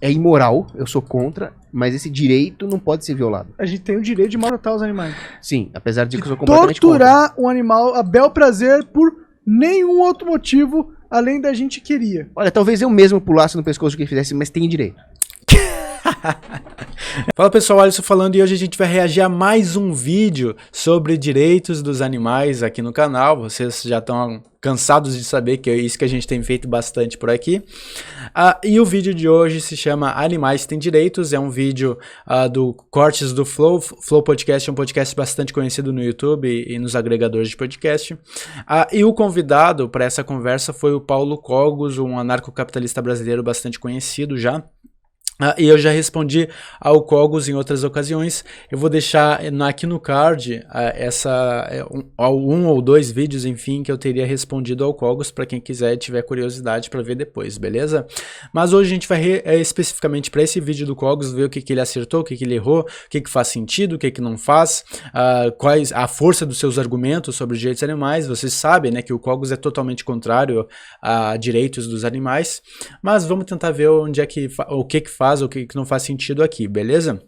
é imoral, eu sou contra, mas esse direito não pode ser violado. A gente tem o direito de maltratar os animais. Sim, apesar de que eu sou completamente torturar um animal a bel prazer por nenhum outro motivo além da gente queria. Olha, talvez eu mesmo pulasse no pescoço de quem fizesse, mas tem direito. Fala pessoal, Alisson falando e hoje a gente vai reagir a mais um vídeo sobre direitos dos animais aqui no canal. Vocês já estão cansados de saber que é isso que a gente tem feito bastante por aqui. E o vídeo de hoje se chama Animais Têm Direitos, é um vídeo do Cortes do Flow. Flow Podcast é um podcast bastante conhecido no YouTube e nos agregadores de podcast. E o convidado para essa conversa foi o Paulo Cogos, um anarcocapitalista brasileiro bastante conhecido já. E eu já respondi ao Cogos em outras ocasiões. Eu vou deixar aqui no card um ou dois vídeos, enfim, que eu teria respondido ao Cogos para quem quiser e tiver curiosidade para ver depois, beleza? Mas hoje a gente vai especificamente para esse vídeo do Cogos ver o que ele acertou, o que ele errou, o que faz sentido, o que não faz, quais a força dos seus argumentos sobre os direitos animais. Vocês sabem, né, que o Cogos é totalmente contrário a direitos dos animais, mas vamos tentar ver onde é que o que faz o que não faz sentido aqui, beleza?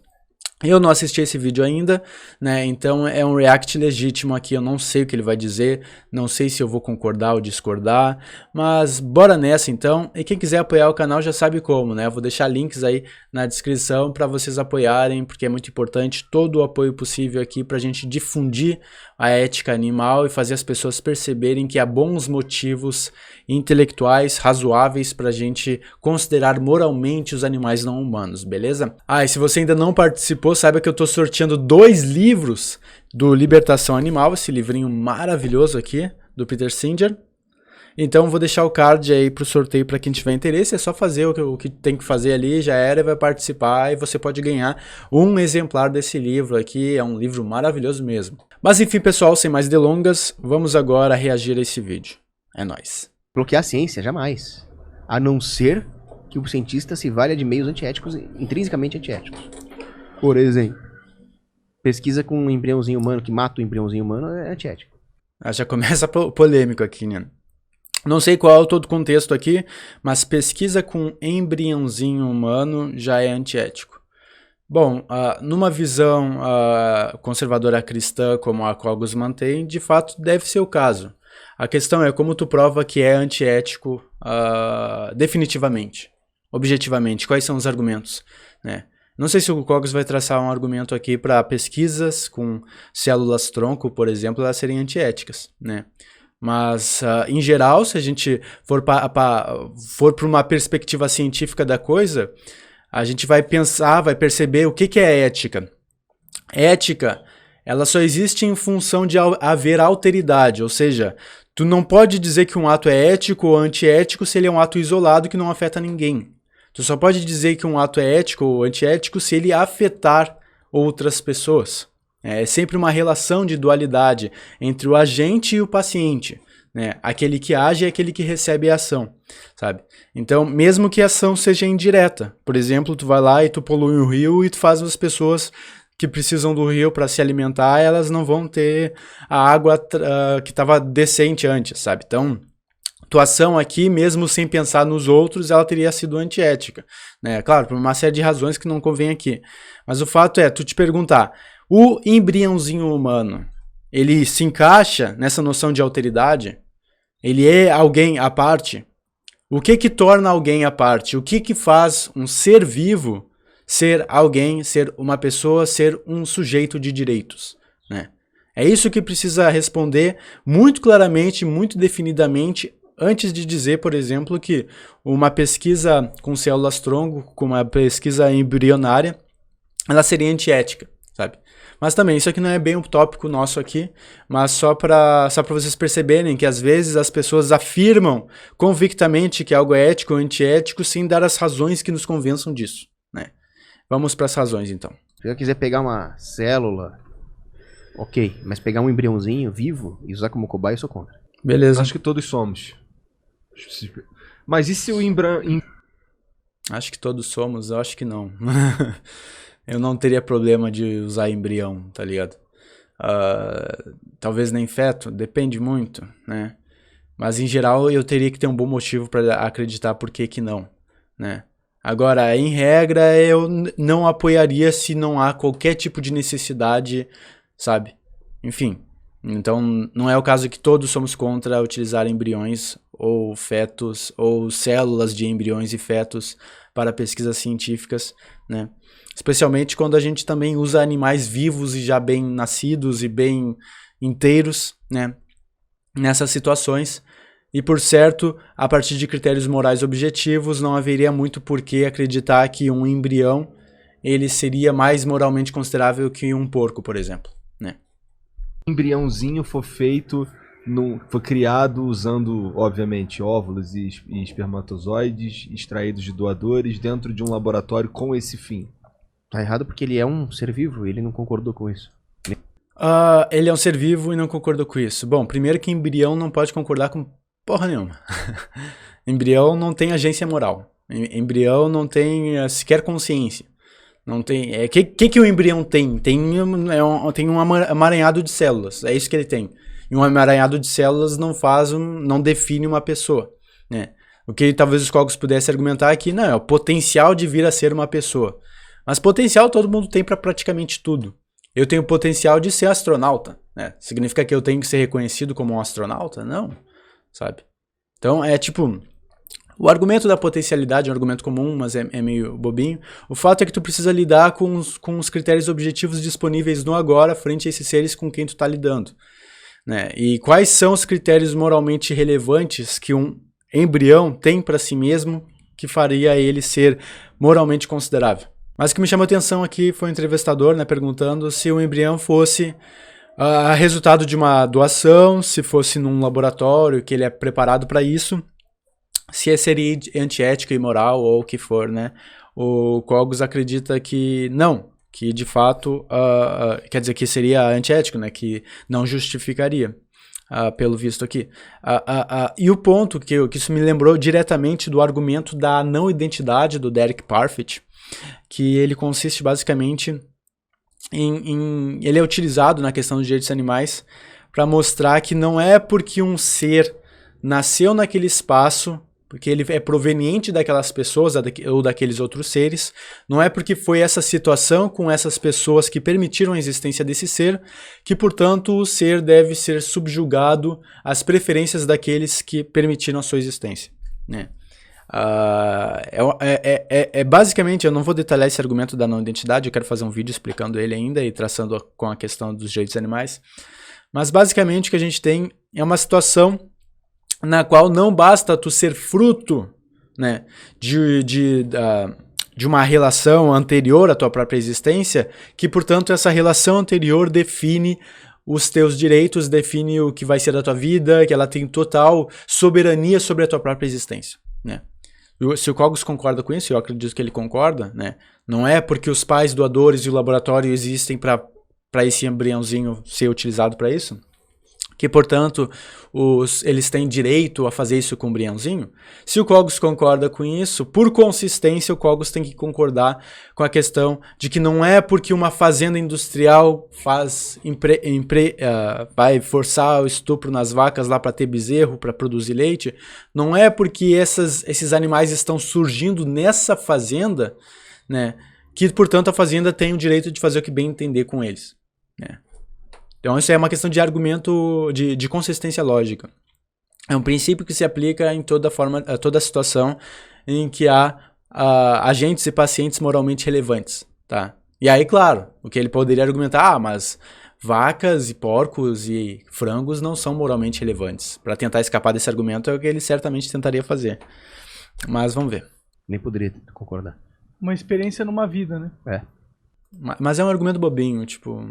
Eu não assisti esse vídeo ainda, né, então é um react legítimo aqui, eu não sei o que ele vai dizer, não sei se eu vou concordar ou discordar, mas bora nessa então, e quem quiser apoiar o canal já sabe como, né, eu vou deixar links aí na descrição para vocês apoiarem, porque é muito importante todo o apoio possível aqui para a gente difundir a ética animal e fazer as pessoas perceberem que há bons motivos intelectuais razoáveis para a gente considerar moralmente os animais não humanos, beleza? E se você ainda não participou, saiba que eu estou sorteando 2 livros do Libertação Animal, esse livrinho maravilhoso aqui, do Peter Singer. Então vou deixar o card aí pro sorteio para quem tiver interesse, é só fazer o que tem que fazer ali, já era, vai participar e você pode ganhar um exemplar desse livro aqui, é um livro maravilhoso mesmo. Mas enfim pessoal, sem mais delongas, vamos agora reagir a esse vídeo. É nóis. Bloquear a ciência, jamais. A não ser que o cientista se valha de meios antiéticos, intrinsecamente antiéticos. Por exemplo, pesquisa com um embriãozinho humano que mata o embriãozinho humano é antiético. Já começa polêmico aqui, né? Não sei qual é todo o contexto aqui, mas pesquisa com embriãozinho humano já é antiético. Bom, numa visão conservadora cristã, como a Cogos mantém, de fato deve ser o caso. A questão é como tu prova que é antiético definitivamente, objetivamente, quais são os argumentos, né? Não sei se o Cogos vai traçar um argumento aqui para pesquisas com células-tronco, por exemplo, elas serem antiéticas, né? Mas, em geral, se a gente for para uma perspectiva científica da coisa, a gente vai pensar, vai perceber o que é ética. Ética, ela só existe em função de haver alteridade, ou seja, tu não pode dizer que um ato é ético ou antiético se ele é um ato isolado que não afeta ninguém. Tu só pode dizer que um ato é ético ou antiético se ele afetar outras pessoas. É sempre uma relação de dualidade entre o agente e o paciente, né? Aquele que age e aquele que recebe a ação, sabe? Então, mesmo que a ação seja indireta, por exemplo, tu vai lá e tu polui um rio e tu faz as pessoas que precisam do rio para se alimentar, elas não vão ter a água que estava decente antes, sabe? Então, tua ação aqui, mesmo sem pensar nos outros, ela teria sido antiética, né? Claro, por uma série de razões que não convém aqui. Mas o fato é, tu te perguntar, o embriãozinho humano, ele se encaixa nessa noção de alteridade? Ele é alguém à parte? O que torna alguém à parte? O que faz um ser vivo ser alguém, ser uma pessoa, ser um sujeito de direitos, né? É isso que precisa responder muito claramente, muito definidamente, antes de dizer, por exemplo, que uma pesquisa com células-tronco, com uma pesquisa embrionária, ela seria antiética, sabe? Mas também, isso aqui não é bem um tópico nosso aqui, mas só para vocês perceberem que às vezes as pessoas afirmam convictamente que algo é ético ou antiético sem dar as razões que nos convençam disso, né? Vamos para as razões então. Se eu quiser pegar uma célula, ok, mas pegar um embriãozinho vivo e usar como cobaia, eu sou contra. Beleza. Acho que todos somos. Mas e se o Acho que todos somos, eu acho que não. Eu não teria problema de usar embrião, tá ligado? Talvez nem feto, depende muito, né? Mas em geral eu teria que ter um bom motivo para acreditar por que não, né? Agora, em regra, eu não apoiaria se não há qualquer tipo de necessidade, sabe? Enfim, então não é o caso que todos somos contra utilizar embriões ou fetos ou células de embriões e fetos para pesquisas científicas, né? Especialmente quando a gente também usa animais vivos e já bem nascidos e bem inteiros, né? Nessas situações. E por certo, a partir de critérios morais objetivos, não haveria muito por que acreditar que um embrião ele seria mais moralmente considerável que um porco, por exemplo, né? Embriãozinho foi feito, foi criado usando, obviamente, óvulos e espermatozoides extraídos de doadores dentro de um laboratório com esse fim. Tá errado porque ele é um ser vivo e ele não concordou com isso. Ele é um ser vivo e não concordou com isso. Bom, primeiro que embrião não pode concordar com porra nenhuma. Embrião não tem agência moral. Embrião não tem sequer consciência. Não tem. Que o embrião tem? Tem um amaranhado de células. É isso que ele tem. E um amaranhado de células não define uma pessoa, né? O que talvez os Cogos pudessem argumentar aqui, não, é o potencial de vir a ser uma pessoa. Mas potencial todo mundo tem para praticamente tudo. Eu tenho potencial de ser astronauta, né? Significa que eu tenho que ser reconhecido como um astronauta? Não, sabe? Então é tipo, o argumento da potencialidade é um argumento comum, mas é meio bobinho. O fato é que tu precisa lidar com os critérios objetivos disponíveis no agora frente a esses seres com quem tu tá lidando, né? E quais são os critérios moralmente relevantes que um embrião tem para si mesmo que faria ele ser moralmente considerável? Mas o que me chamou a atenção aqui foi o entrevistador, né, perguntando se o embrião fosse resultado de uma doação, se fosse num laboratório, que ele é preparado para isso, se seria antiético e imoral ou o que for, né? O Cogos acredita que não, que de fato, quer dizer que seria antiético, né, que não justificaria, pelo visto aqui. E o ponto que isso me lembrou diretamente do argumento da não identidade do Derek Parfit, que ele consiste basicamente ele é utilizado na questão dos direitos animais para mostrar que não é porque um ser nasceu naquele espaço, porque ele é proveniente daquelas pessoas ou daqueles outros seres, não é porque foi essa situação com essas pessoas que permitiram a existência desse ser, que portanto o ser deve ser subjugado às preferências daqueles que permitiram a sua existência, né? Basicamente, eu não vou detalhar esse argumento da não identidade, eu quero fazer um vídeo explicando ele ainda e traçando com a questão dos direitos animais, mas basicamente o que a gente tem é uma situação na qual não basta tu ser fruto, né, de uma relação anterior à tua própria existência, que portanto essa relação anterior define os teus direitos, define o que vai ser da tua vida, que ela tem total soberania sobre a tua própria existência, né? Se o Cogos concorda com isso, eu acredito que ele concorda, né? Não é porque os pais doadores e o laboratório existem para esse embriãozinho ser utilizado para isso, que, portanto, eles têm direito a fazer isso com o embriãozinho. Se o Cogos concorda com isso, por consistência, o Cogos tem que concordar com a questão de que não é porque uma fazenda industrial vai forçar o estupro nas vacas lá para ter bezerro, para produzir leite, não é porque esses animais estão surgindo nessa fazenda, né, que, portanto, a fazenda tem o direito de fazer o que bem entender com eles, né? Então isso é uma questão de argumento de consistência lógica. É um princípio que se aplica em toda situação em que há agentes e pacientes moralmente relevantes, tá? E aí, claro, o que ele poderia argumentar, mas vacas e porcos e frangos não são moralmente relevantes. Para tentar escapar desse argumento é o que ele certamente tentaria fazer. Mas vamos ver. Nem poderia concordar. Uma experiência numa vida, né? É. Mas é um argumento bobinho, tipo...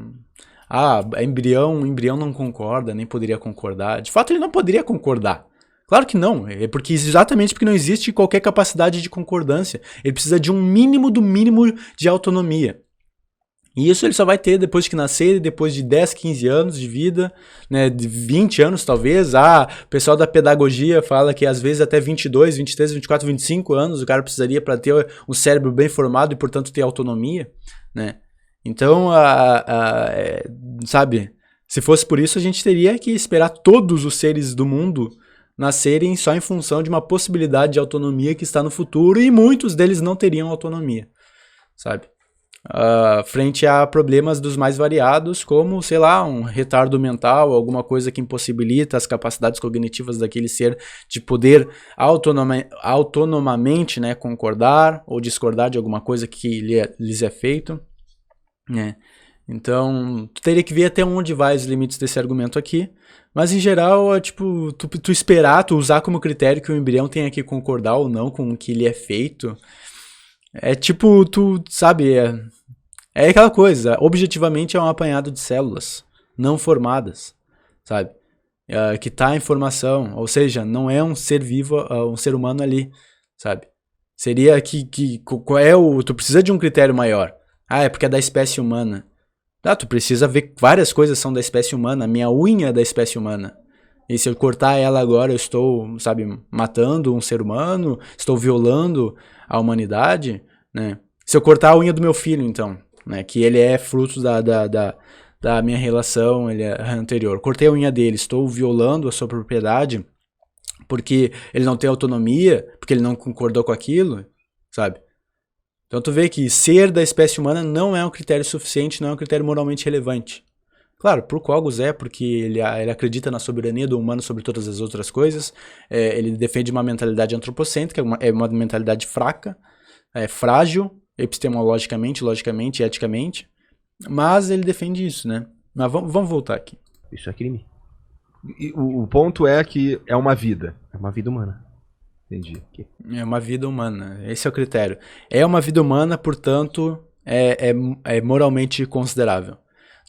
embrião não concorda, nem poderia concordar. De fato, ele não poderia concordar. Claro que não. É exatamente porque não existe qualquer capacidade de concordância. Ele precisa de um mínimo do mínimo de autonomia. E isso ele só vai ter depois que nascer, depois de 10, 15 anos de vida, né, de 20 anos talvez. O pessoal da pedagogia fala que às vezes até 22, 23, 24, 25 anos o cara precisaria para ter um cérebro bem formado e, portanto, ter autonomia, né? Então, sabe, se fosse por isso, a gente teria que esperar todos os seres do mundo nascerem só em função de uma possibilidade de autonomia que está no futuro e muitos deles não teriam autonomia, sabe? Frente a problemas dos mais variados, como, sei lá, um retardo mental, alguma coisa que impossibilita as capacidades cognitivas daquele ser de poder autonomamente, né, concordar ou discordar de alguma coisa que lhes é feito, né? Então, tu teria que ver até onde vai os limites desse argumento aqui, mas em geral, é tipo, tu esperar, tu usar como critério que o embrião tenha que concordar ou não com o que lhe é feito. É tipo, tu sabe, é aquela coisa, objetivamente é um apanhado de células não formadas, sabe? Que tá em formação, ou seja, não é um ser vivo, um ser humano ali, sabe? Seria qual é tu precisa de um critério maior. É porque é da espécie humana. Tu precisa ver que várias coisas são da espécie humana, a minha unha é da espécie humana. E se eu cortar ela agora, eu estou, sabe, matando um ser humano, estou violando a humanidade, né? Se eu cortar a unha do meu filho, então, né, que ele é fruto da minha relação anterior. Cortei a unha dele, estou violando a sua propriedade porque ele não tem autonomia, porque ele não concordou com aquilo, sabe? Então tu vê que ser da espécie humana não é um critério suficiente, não é um critério moralmente relevante. Claro, pro Cogos porque ele acredita na soberania do humano sobre todas as outras coisas, ele defende uma mentalidade antropocêntrica, é uma mentalidade fraca, frágil, epistemologicamente, logicamente, eticamente, mas ele defende isso, né? Mas vamos voltar aqui. Isso é crime. E o ponto é que é uma vida. É uma vida humana. Entendi. É uma vida humana, esse é o critério. É uma vida humana, portanto, é moralmente considerável.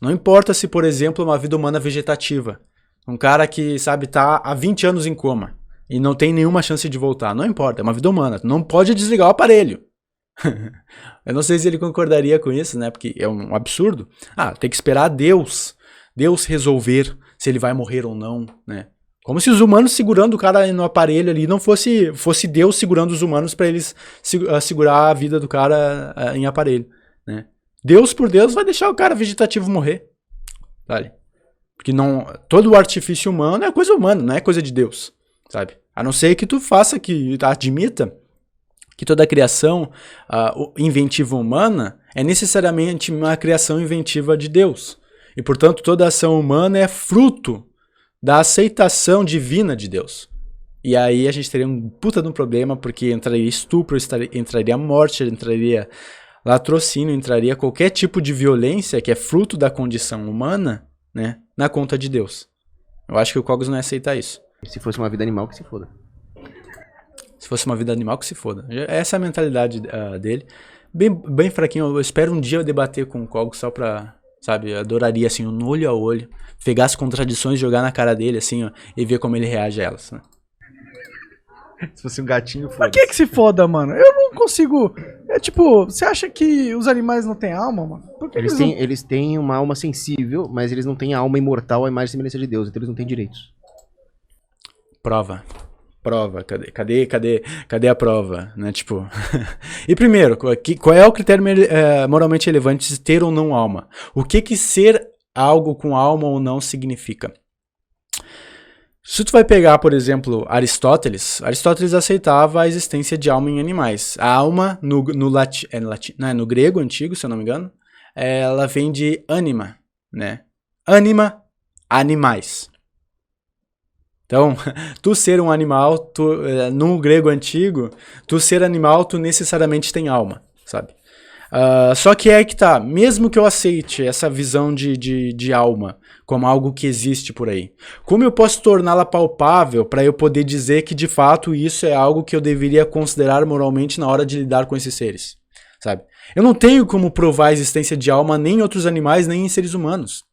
Não importa se, por exemplo, é uma vida humana vegetativa. Um cara que, sabe, tá há 20 anos em coma e não tem nenhuma chance de voltar. Não importa, é uma vida humana. Não pode desligar o aparelho. Eu não sei se ele concordaria com isso, né? Porque é um absurdo. Tem que esperar Deus resolver se ele vai morrer ou não, né? Como se os humanos segurando o cara no aparelho ali não fosse Deus segurando os humanos para eles segurar a vida do cara em aparelho, né? Deus por Deus vai deixar o cara vegetativo morrer, sabe? Porque todo o artifício humano é coisa humana, não é coisa de Deus, sabe? A não ser que tu admita que toda a criação inventiva humana é necessariamente uma criação inventiva de Deus. E, portanto, toda ação humana é fruto da aceitação divina de Deus. E aí a gente teria um puta de um problema, porque entraria estupro, entraria morte, entraria latrocínio, entraria qualquer tipo de violência que é fruto da condição humana, né, na conta de Deus. Eu acho que o Cogos não ia aceitar isso. Se fosse uma vida animal, que se foda. Se fosse uma vida animal, que se foda. Essa é a mentalidade dele. Bem fraquinho. Eu espero um dia eu debater com o Cogos só pra, sabe, eu adoraria, assim, um olho a olho, pegar as contradições, jogar na cara dele, assim, ó, e ver como ele reage a elas, né? Se fosse um gatinho, Por que se foda, mano? Eu não consigo... É tipo, você acha que os animais não têm alma, mano? Por que eles têm uma alma sensível, mas eles não têm a alma imortal, a imagem e semelhança de Deus, então eles não têm direitos. Prova, cadê a prova, né, tipo... E primeiro, qual é o critério moralmente relevante de ter ou não alma? O que ser algo com alma ou não significa? Se tu vai pegar, por exemplo, Aristóteles aceitava a existência de alma em animais. A alma, no grego antigo, se eu não me engano, ela vem de anima, né? Anima, animais. Então, tu ser um animal, no grego antigo, tu ser animal, tu necessariamente tem alma, sabe? Só que é que tá, mesmo que eu aceite essa visão de alma como algo que existe por aí, como eu posso torná-la palpável para eu poder dizer que de fato isso é algo que eu deveria considerar moralmente na hora de lidar com esses seres, sabe? Eu não tenho como provar a existência de alma nem em outros animais, nem em seres humanos.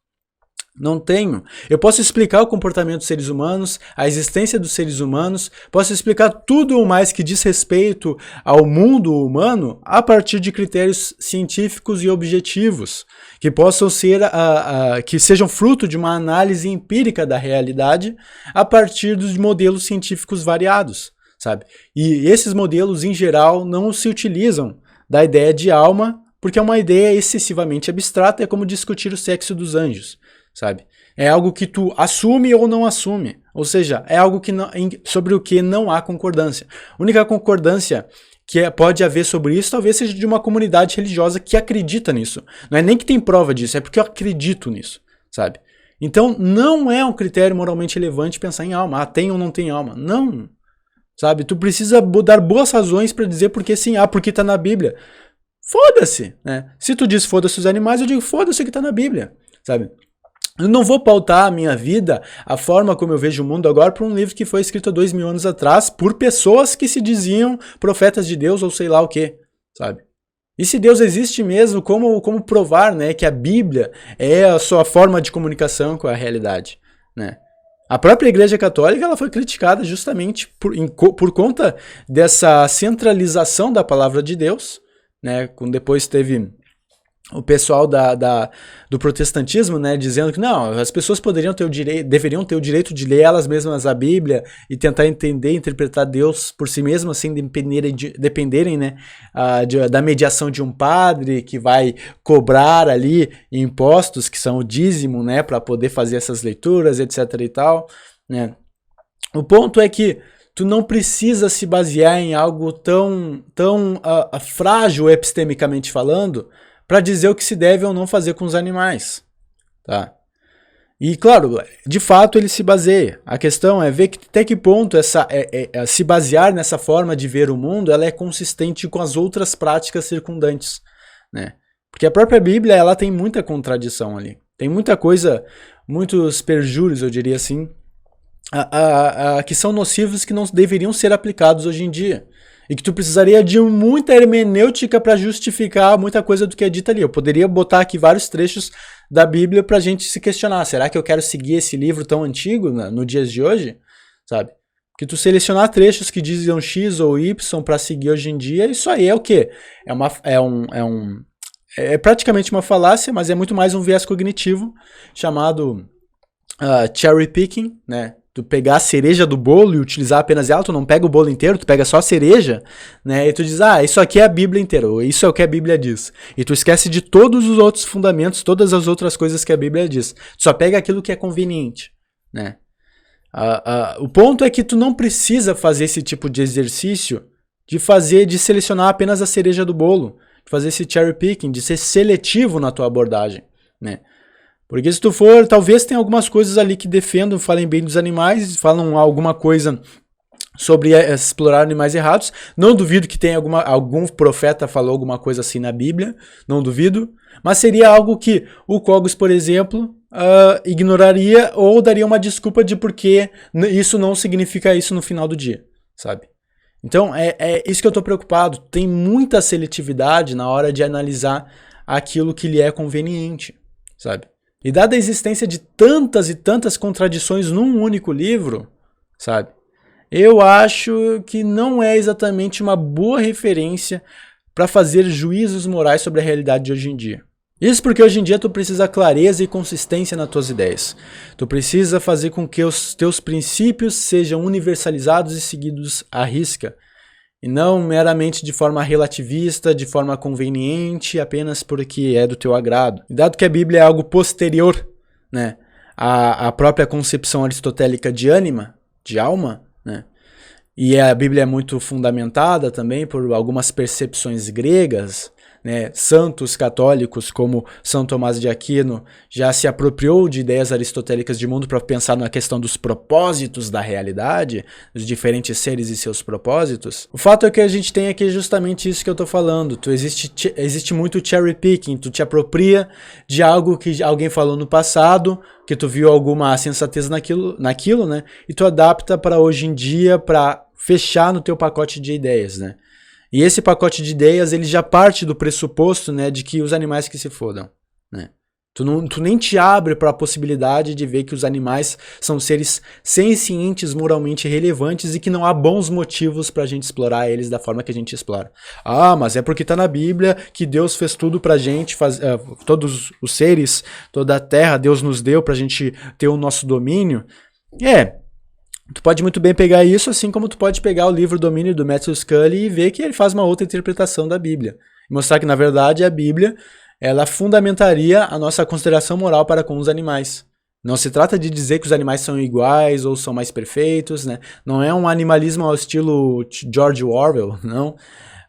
Não tenho. Eu posso explicar o comportamento dos seres humanos, a existência dos seres humanos, posso explicar tudo o mais que diz respeito ao mundo humano a partir de critérios científicos e objetivos, que possam ser, que sejam fruto de uma análise empírica da realidade a partir dos modelos científicos variados, sabe? E esses modelos, em geral, não se utilizam da ideia de alma, porque é uma ideia excessivamente abstrata, é como discutir o sexo dos anjos. Sabe? É algo que tu assume ou não assume. Ou seja, é algo que sobre o que não há concordância. A única concordância que pode haver sobre isso talvez seja de uma comunidade religiosa que acredita nisso. Não é nem que tem prova disso, é porque eu acredito nisso, sabe? Então não é um critério moralmente relevante pensar em alma. Tem ou não tem alma. Não. Sabe? Tu precisa dar boas razões para dizer porque sim, porque tá na Bíblia. Foda-se, né? Se tu diz foda-se os animais, eu digo foda-se o que tá na Bíblia, sabe? Eu não vou pautar a minha vida, a forma como eu vejo o mundo agora, por um livro que foi escrito há 2000 anos atrás por pessoas que se diziam profetas de Deus ou sei lá o que, sabe? E se Deus existe mesmo, como provar, né, que a Bíblia é a sua forma de comunicação com a realidade, né? A própria Igreja Católica ela foi criticada justamente por conta dessa centralização da palavra de Deus, né? Depois teve o pessoal do protestantismo, né, dizendo que não, as pessoas deveriam ter o direito de ler elas mesmas a Bíblia e tentar entender e interpretar Deus por si mesmas sem dependerem, né, da mediação de um padre que vai cobrar ali impostos, que são o dízimo, né, para poder fazer essas leituras, etc e tal, né. O ponto é que tu não precisa se basear em algo tão frágil epistemicamente falando para dizer o que se deve ou não fazer com os animais, tá? E claro, de fato ele se baseia. A questão é ver até que ponto se basear nessa forma de ver o mundo, ela é consistente com as outras práticas circundantes, né? Porque a própria Bíblia, ela tem muita contradição ali. Tem muita coisa, muitos perjúrios, eu diria assim, que são nocivos que não deveriam ser aplicados hoje em dia. E que tu precisaria de muita hermenêutica para justificar muita coisa do que é dita ali. Eu poderia botar aqui vários trechos da Bíblia pra gente se questionar. Será que eu quero seguir esse livro tão antigo no dias de hoje? Sabe? Que tu selecionar trechos que dizem X ou Y para seguir hoje em dia, isso aí é o quê? É praticamente uma falácia, mas é muito mais um viés cognitivo chamado cherry picking, né? Tu pegar a cereja do bolo e utilizar apenas ela, tu não pega o bolo inteiro, tu pega só a cereja, né? E tu diz, isso aqui é a Bíblia inteira, ou isso é o que a Bíblia diz. E tu esquece de todos os outros fundamentos, todas as outras coisas que a Bíblia diz. Tu só pega aquilo que é conveniente, né? O ponto é que tu não precisa fazer esse tipo de exercício de selecionar apenas a cereja do bolo, de fazer esse cherry picking, de ser seletivo na tua abordagem, né? Porque se tu for, talvez tenha algumas coisas ali que defendam, falem bem dos animais, falam alguma coisa sobre explorar animais errados. Não duvido que tenha algum profeta falou alguma coisa assim na Bíblia, não duvido. Mas seria algo que o Cogos, por exemplo, ignoraria ou daria uma desculpa de porque isso não significa isso no final do dia, sabe? Então é isso que eu estou preocupado. Tem muita seletividade na hora de analisar aquilo que lhe é conveniente, sabe? E dada a existência de tantas e tantas contradições num único livro, sabe? Eu acho que não é exatamente uma boa referência para fazer juízos morais sobre a realidade de hoje em dia. Isso porque hoje em dia tu precisa clareza e consistência nas tuas ideias. Tu precisa fazer com que os teus princípios sejam universalizados e seguidos à risca. E não meramente de forma relativista, de forma conveniente, apenas porque é do teu agrado. E dado que a Bíblia é algo posterior, né, à própria concepção aristotélica de ânima, de alma, né, e a Bíblia é muito fundamentada também por algumas percepções gregas, né, santos católicos como São Tomás de Aquino já se apropriou de ideias aristotélicas de mundo para pensar na questão dos propósitos da realidade, dos diferentes seres e seus propósitos. O fato é que a gente tem aqui justamente isso que eu estou falando. Existe muito cherry picking, tu te apropria de algo que alguém falou no passado, que tu viu alguma sensatez naquilo, né, e tu adapta para hoje em dia para fechar no teu pacote de ideias, né. E esse pacote de ideias, ele já parte do pressuposto, né, de que os animais que se fodam, né? Tu nem te abre para a possibilidade de ver que os animais são seres sencientes, moralmente relevantes e que não há bons motivos para a gente explorar eles da forma que a gente explora. Mas é porque está na Bíblia que Deus fez tudo para a gente, todos os seres, toda a terra, Deus nos deu para a gente ter o nosso domínio. Tu pode muito bem pegar isso, assim como tu pode pegar o livro Domínio do Matthew Scully e ver que ele faz uma outra interpretação da Bíblia. E mostrar que, na verdade, a Bíblia, ela fundamentaria a nossa consideração moral para com os animais. Não se trata de dizer que os animais são iguais ou são mais perfeitos, né? Não é um animalismo ao estilo George Orwell, não.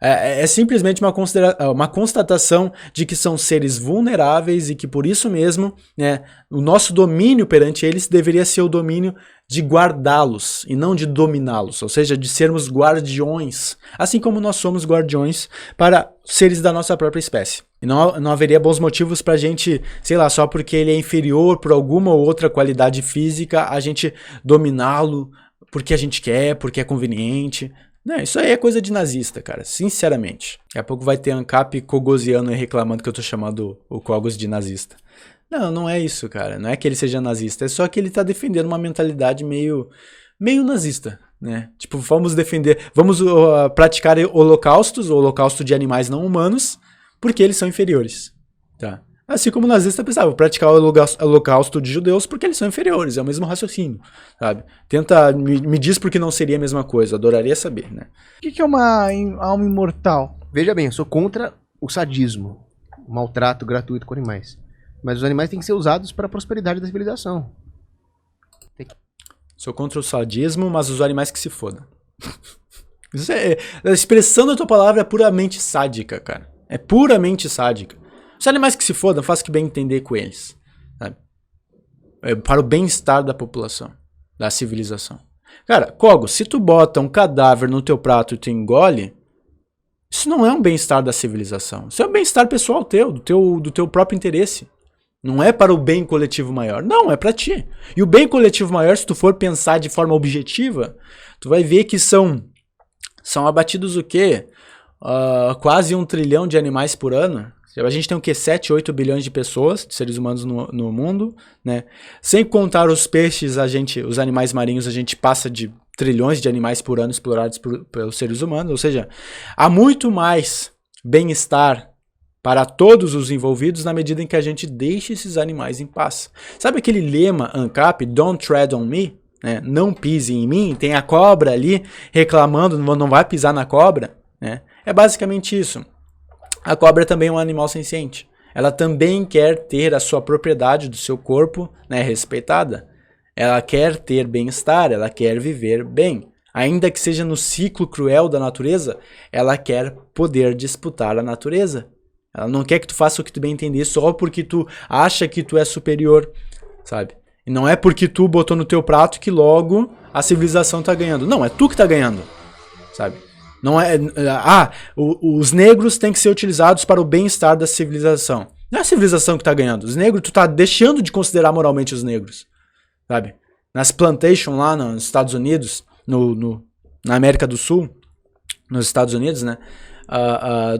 É simplesmente uma constatação de que são seres vulneráveis e que por isso mesmo, né, o nosso domínio perante eles deveria ser o domínio de guardá-los e não de dominá-los, ou seja, de sermos guardiões, assim como nós somos guardiões para seres da nossa própria espécie. E não haveria bons motivos pra gente, sei lá, só porque ele é inferior por alguma ou outra qualidade física, a gente dominá-lo porque a gente quer, porque é conveniente. Não, isso aí é coisa de nazista, cara, sinceramente. Daqui a pouco vai ter ANCAP cogosiano aí reclamando que eu tô chamando o Cogos de nazista. Não é isso, cara. Não é que ele seja nazista, é só que ele tá defendendo uma mentalidade meio nazista, né? Tipo, vamos praticar holocaustos, o holocausto de animais não humanos, porque eles são inferiores, tá? Assim como o nazista pensava, praticar o holocausto de judeus porque eles são inferiores, é o mesmo raciocínio, sabe? Me diz por que não seria a mesma coisa, adoraria saber, né? O que é uma alma imortal? Veja bem, eu sou contra o sadismo, o maltrato gratuito com animais. Mas os animais têm que ser usados para a prosperidade da civilização. Sou contra o sadismo, mas os animais que se fodam. A expressão da tua palavra é puramente sádica, cara. É puramente sádica. Os animais que se fodam, faz que bem entender com eles. Sabe? Para o bem-estar da população, da civilização. Cara, Kogo, se tu bota um cadáver no teu prato e tu engole, isso não é um bem-estar da civilização. Isso é um bem-estar pessoal teu, do teu próprio interesse. Não é para o bem coletivo maior. Não, é para ti. E o bem coletivo maior, se tu for pensar de forma objetiva, tu vai ver que são abatidos o quê? Quase 1 trilhão de animais por ano. A gente tem o quê? 7, 8 bilhões de pessoas, de seres humanos no mundo, né? Sem contar os peixes, os animais marinhos, a gente passa de trilhões de animais por ano explorados pelos seres humanos. Ou seja, há muito mais bem-estar para todos os envolvidos na medida em que a gente deixa esses animais em paz. Sabe aquele lema ANCAP, Don't Tread on Me? Né? Não pise em mim. Tem a cobra ali reclamando, não vai pisar na cobra, né? É basicamente isso. A cobra também é um animal senciente. Ela também quer ter a sua propriedade do seu corpo, né, respeitada. Ela quer ter bem-estar, ela quer viver bem. Ainda que seja no ciclo cruel da natureza, ela quer poder disputar a natureza. Ela não quer que tu faça o que tu bem entender só porque tu acha que tu é superior, sabe? E não é porque tu botou no teu prato que logo a civilização tá ganhando. Não, é tu que tá ganhando, sabe? Não é, os negros têm que ser utilizados para o bem-estar da civilização. Não é a civilização que está ganhando. Os negros, tu tá deixando de considerar moralmente os negros, sabe? Nas plantations lá nos Estados Unidos, na América do Sul, nos Estados Unidos, né?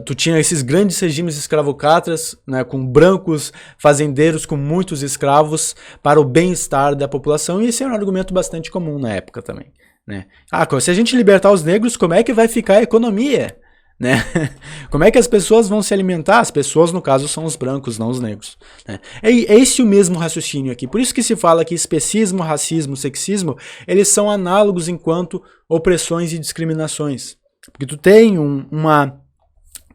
Tu tinha esses grandes regimes escravocratas, né, com brancos fazendeiros com muitos escravos para o bem-estar da população. E esse é um argumento bastante comum na época também. Né? Se a gente libertar os negros, como é que vai ficar a economia? Né? Como é que as pessoas vão se alimentar? As pessoas, no caso, são os brancos, não os negros. Né? É esse o mesmo raciocínio aqui. Por isso que se fala que especismo, racismo, sexismo, eles são análogos enquanto opressões e discriminações. Porque tu tem uma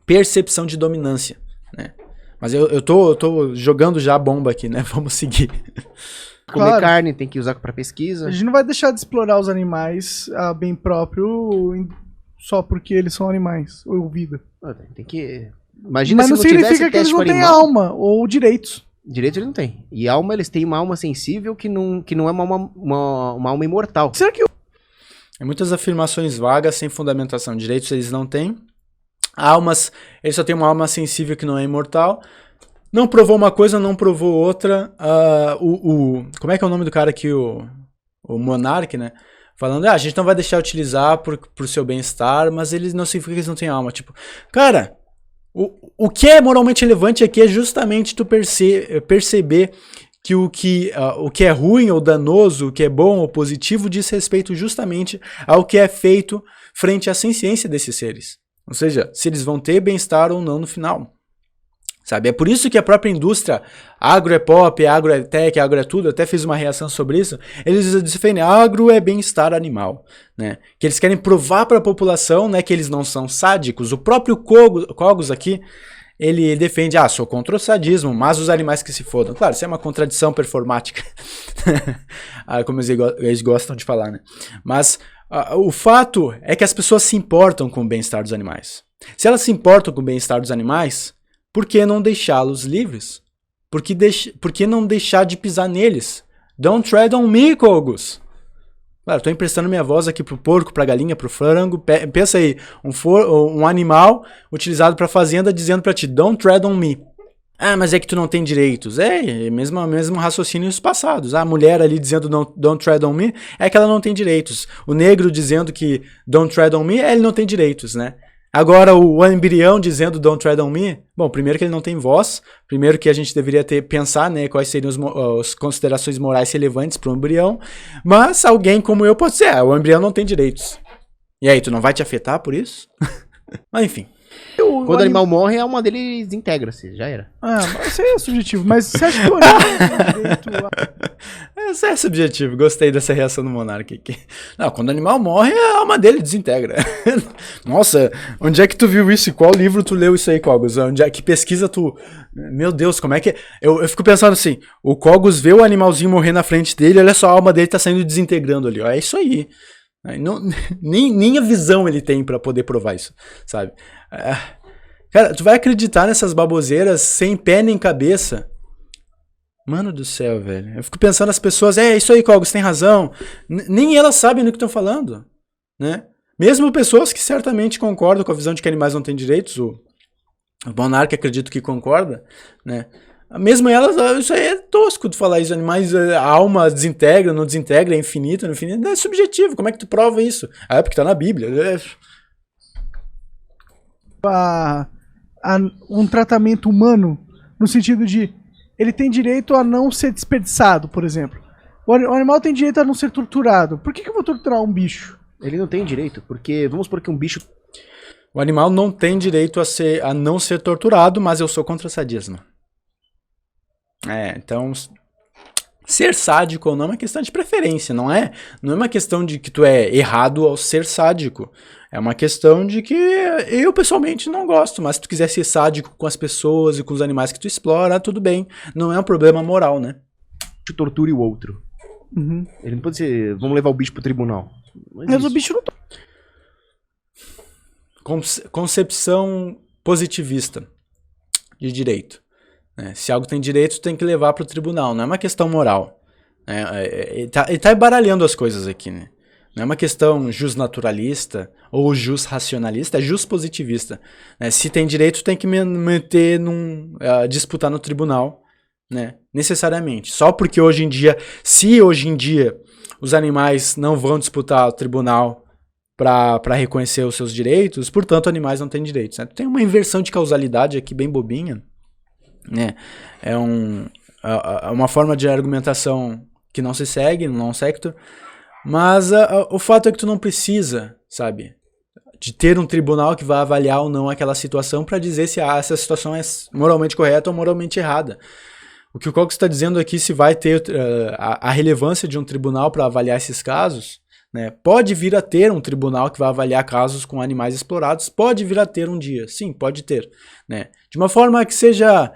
percepção de dominância. Né? Mas eu tô jogando já a bomba aqui, né? Vamos seguir. Comer carne, tem que usar para pesquisa. A gente não vai deixar de explorar os animais a bem próprio só porque eles são animais, ou vida. Tem que... Imagina Mas se não significa que eles não têm alma ou direitos. Direitos eles não têm. E alma, eles têm uma alma sensível que não é uma alma imortal. Será que... Muitas afirmações vagas, sem fundamentação. Direitos eles não têm. Almas, eles só têm uma alma sensível que não é imortal. Não provou uma coisa, não provou outra. Como é que é o nome do cara aqui? O Monark, né? Falando, a gente não vai deixar utilizar por seu bem-estar, mas eles não significa que eles não têm alma. Tipo, cara, o que é moralmente relevante aqui é justamente tu perceber que o que é ruim ou danoso, o que é bom ou positivo, diz respeito justamente ao que é feito frente à ciência desses seres. Ou seja, se eles vão ter bem-estar ou não no final. Sabe? É por isso que a própria indústria, agro é pop, agro é tech, agro é tudo, até fiz uma reação sobre isso, eles defendem agro é bem-estar animal, né? Que eles querem provar para a população, né, que eles não são sádicos. O próprio Cogos aqui, ele defende, sou contra o sadismo, mas os animais que se fodam. Claro, isso é uma contradição performática, como eles gostam de falar, né? Mas o fato é que as pessoas se importam com o bem-estar dos animais. Se elas se importam com o bem-estar dos animais, por que não deixá-los livres? Por que não deixar de pisar neles? Don't tread on me, Kogos. Claro, tô emprestando minha voz aqui pro porco, pra galinha, pro frango. Pensa aí, um animal utilizado pra fazenda dizendo pra ti, don't tread on me. Mas é que tu não tem direitos. É mesmo raciocínio dos passados. A mulher ali dizendo don't tread on me, é que ela não tem direitos. O negro dizendo que don't tread on me, ele não tem direitos, né? Agora o embrião dizendo don't tread on me, bom, primeiro que ele não tem voz, primeiro que a gente deveria pensar, né, quais seriam as considerações morais relevantes para o embrião, mas alguém como eu pode ser, o embrião não tem direitos. E aí, tu não vai te afetar por isso? Mas enfim. Quando o animal morre, a alma dele desintegra-se, já era. Mas isso aí é subjetivo, mas você acha que o animal tem direito a... Isso é subjetivo, gostei dessa reação do Monark aqui. Não, quando o animal morre, a alma dele desintegra. Nossa, onde é que tu viu isso? Qual livro tu leu isso aí, Kogos? Que pesquisa tu... Meu Deus, como é que... Eu fico pensando assim, o Kogos vê o animalzinho morrer na frente dele, olha só, a alma dele tá saindo desintegrando ali, ó, é isso aí. Não, nem a visão ele tem pra poder provar isso, sabe? Cara, tu vai acreditar nessas baboseiras sem pé nem cabeça? Mano do céu, velho. Eu fico pensando nas pessoas, isso aí, Kogos, tem razão. Nem elas sabem do que estão falando, né? Mesmo pessoas que certamente concordam com a visão de que animais não têm direitos, o Monark acredito que concorda, né? Mesmo elas, isso aí é tosco de falar isso, animais, a alma desintegra, não desintegra, é infinito, não é infinito, é subjetivo, como é que tu prova isso? Porque tá na Bíblia. Um tratamento humano, no sentido de ele tem direito a não ser desperdiçado, por exemplo. O animal tem direito a não ser torturado. Por que eu vou torturar um bicho? Ele não tem direito, porque vamos supor que um bicho... O animal não tem direito a não ser torturado, mas eu sou contra o sadismo. Então, ser sádico ou não é uma questão de preferência, não é uma questão de que tu é errado ao ser sádico. É uma questão de que eu pessoalmente não gosto, mas se tu quiser ser sádico com as pessoas e com os animais que tu explora, tudo bem. Não é um problema moral, né? Tu torture o outro. Uhum. Ele não pode ser, vamos levar o bicho pro tribunal. Mas o bicho não... Concepção positivista de direito. Se algo tem direito, tem que levar para o tribunal. Não é uma questão moral. Ele tá embaralhando as coisas aqui, né? Não é uma questão justnaturalista ou justracionalista, é justpositivista. Se tem direito, tem que meter disputar no tribunal, né? Necessariamente. Só porque hoje em dia, se hoje em dia os animais não vão disputar o tribunal para reconhecer os seus direitos, portanto, animais não têm direitos. Né? Tem uma inversão de causalidade aqui bem bobinha. Né? É uma forma de argumentação que não se segue, não sector, mas o fato é que tu não precisa, sabe, de ter um tribunal que vai avaliar ou não aquela situação para dizer se essa situação é moralmente correta ou moralmente errada. O que o Kogos está dizendo aqui, se vai ter a relevância de um tribunal para avaliar esses casos, né? Pode vir a ter um tribunal que vai avaliar casos com animais explorados, pode vir a ter um dia, sim, pode ter, né? De uma forma que seja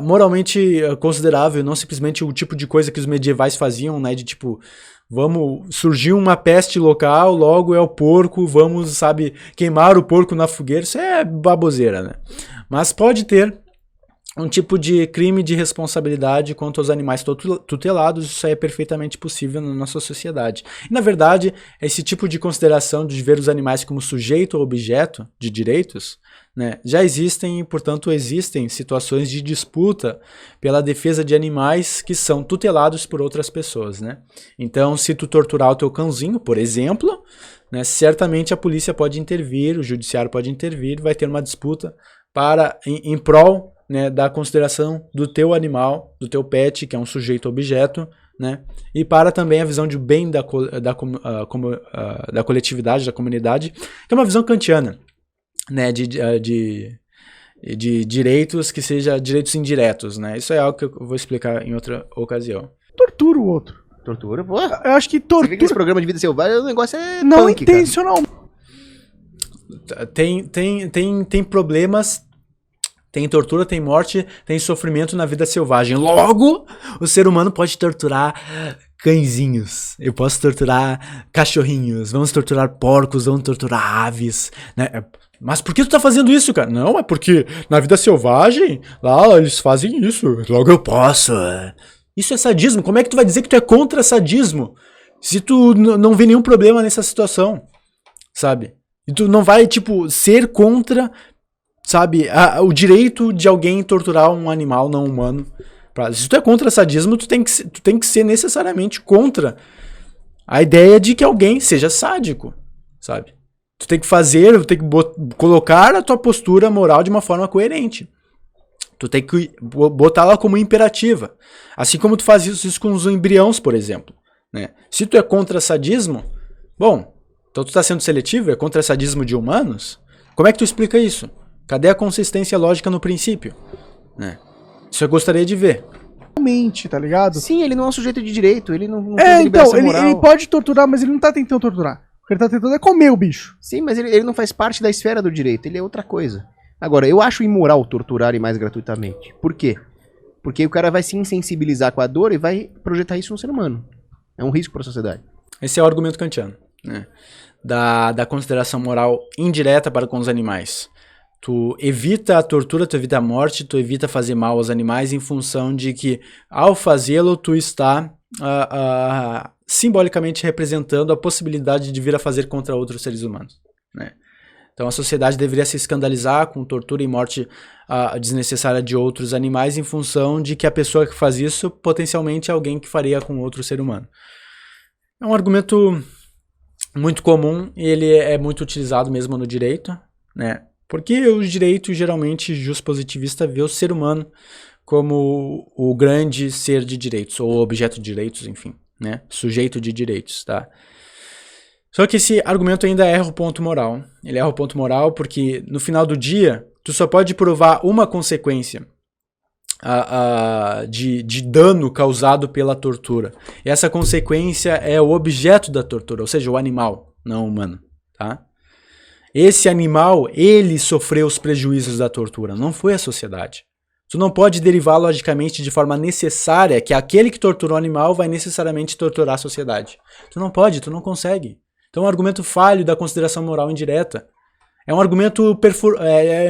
moralmente considerável, não simplesmente o tipo de coisa que os medievais faziam, né? De tipo, surgiu uma peste local, logo é o porco, vamos, sabe, queimar o porco na fogueira, isso é baboseira, né? Mas pode ter um tipo de crime de responsabilidade contra os animais tutelados, isso é perfeitamente possível na nossa sociedade. E, na verdade, esse tipo de consideração de ver os animais como sujeito ou objeto de direitos, né, já existem e, portanto, existem situações de disputa pela defesa de animais que são tutelados por outras pessoas. Né? Então, se tu torturar o teu cãozinho, por exemplo, né, certamente a polícia pode intervir, o judiciário pode intervir, vai ter uma disputa em prol, né, da consideração do teu animal, do teu pet, que é um sujeito objeto, né, e para também a visão de bem da coletividade, da comunidade, que é uma visão kantiana, né, de direitos que sejam direitos indiretos. Né. Isso é algo que eu vou explicar em outra ocasião. Tortura o outro. Tortura, pô. Eu acho que tortura... Esse programa de vida selvagem, o negócio é não punk, intencional. Tem problemas Tem tortura, tem morte, tem sofrimento na vida selvagem. Logo, o ser humano pode torturar cãezinhos. Eu posso torturar cachorrinhos. Vamos torturar porcos, vamos torturar aves, né? Mas por que tu tá fazendo isso, cara? Não, é porque na vida selvagem, lá eles fazem isso. Logo eu posso. Isso é sadismo. Como é que tu vai dizer que tu é contra sadismo? Se tu não vê nenhum problema nessa situação, sabe? E tu não vai, tipo, ser contra... Sabe, o direito de alguém torturar um animal não humano. Se tu é contra sadismo, tu tem que ser necessariamente contra a ideia de que alguém seja sádico, sabe? Tu tem que colocar a tua postura moral de uma forma coerente. Tu tem que botá-la como imperativa. Assim como tu faz isso com os embriões, por exemplo, né? Se tu é contra sadismo, bom, então tu tá sendo seletivo, é contra sadismo de humanos? Como é que tu explica isso? Cadê a consistência lógica no princípio? Né? Isso eu gostaria de ver. Realmente, tá ligado? Sim, ele não é um sujeito de direito, ele não tem então, liberação moral. ele pode torturar, mas ele não tá tentando torturar. O que ele tá tentando é comer o bicho. Sim, mas ele não faz parte da esfera do direito, ele é outra coisa. Agora, eu acho imoral torturar mais gratuitamente. Por quê? Porque o cara vai se insensibilizar com a dor e vai projetar isso no ser humano. É um risco para a sociedade. Esse é o argumento kantiano, né? Da consideração moral indireta para com os animais. Tu evita a tortura, tu evita a morte, tu evita fazer mal aos animais em função de que, ao fazê-lo, tu está simbolicamente representando a possibilidade de vir a fazer contra outros seres humanos, né? Então a sociedade deveria se escandalizar com tortura e morte desnecessária de outros animais em função de que a pessoa que faz isso potencialmente é alguém que faria com outro ser humano. É um argumento muito comum e ele é muito utilizado mesmo no direito, né? Porque o direito, geralmente, justpositivista vê o ser humano como o grande ser de direitos, ou objeto de direitos, enfim, né? Sujeito de direitos, tá? Só que esse argumento ainda erra o ponto moral. Ele erra o ponto moral porque, no final do dia, tu só pode provar uma consequência de dano causado pela tortura. E essa consequência é o objeto da tortura, ou seja, o animal, não o humano, tá? Esse animal, ele sofreu os prejuízos da tortura, não foi a sociedade. Tu não pode derivar logicamente de forma necessária que aquele que torturou o animal vai necessariamente torturar a sociedade. Tu não pode, tu não consegue. Então é um argumento falho da consideração moral indireta. É um argumento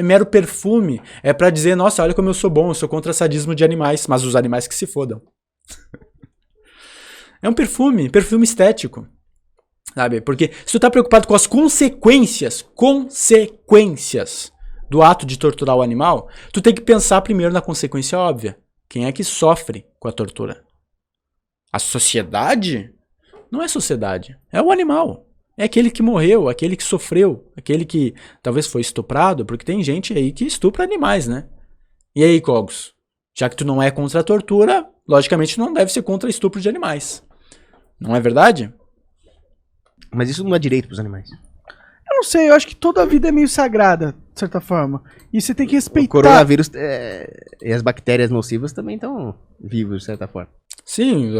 mero perfume. É pra dizer, nossa, olha como eu sou bom, eu sou contra sadismo de animais, mas os animais que se fodam. É um perfume estético. Sabe? Porque se tu tá preocupado com as consequências do ato de torturar o animal, tu tem que pensar primeiro na consequência óbvia. Quem é que sofre com a tortura? A sociedade? Não é sociedade, é o animal. É aquele que morreu, aquele que sofreu, aquele que talvez foi estuprado, porque tem gente aí que estupra animais, né? E aí, Cogos? Já que tu não é contra a tortura, logicamente tu não deve ser contra estupro de animais. Não é verdade? Mas isso não é direito pros animais. Eu não sei, eu acho que toda a vida é meio sagrada, de certa forma. E você tem que respeitar. O coronavírus e as bactérias nocivas também estão vivos, de certa forma. Sim,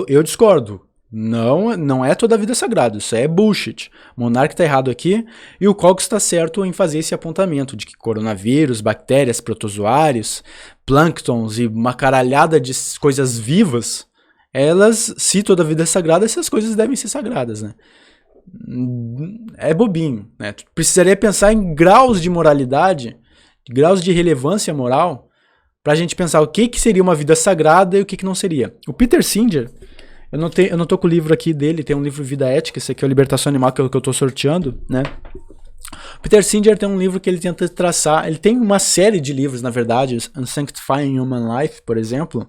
eu discordo. Não é toda a vida sagrada, isso é bullshit. O Monark tá errado aqui e o Cox está certo em fazer esse apontamento de que coronavírus, bactérias, protozoários, plânctons e uma caralhada de coisas vivas, elas, se toda a vida é sagrada, essas coisas devem ser sagradas, né? É bobinho, né? Tu precisaria pensar em graus de moralidade, graus de relevância moral, pra gente pensar o que seria uma vida sagrada e o que não seria. O Peter Singer, eu não tô com o livro aqui dele, tem um livro Vida Ética, esse aqui é o Libertação Animal, que é o que eu tô sorteando, né? O Peter Singer tem um livro que ele tenta traçar, ele tem uma série de livros, na verdade, Unsanctifying Human Life, por exemplo,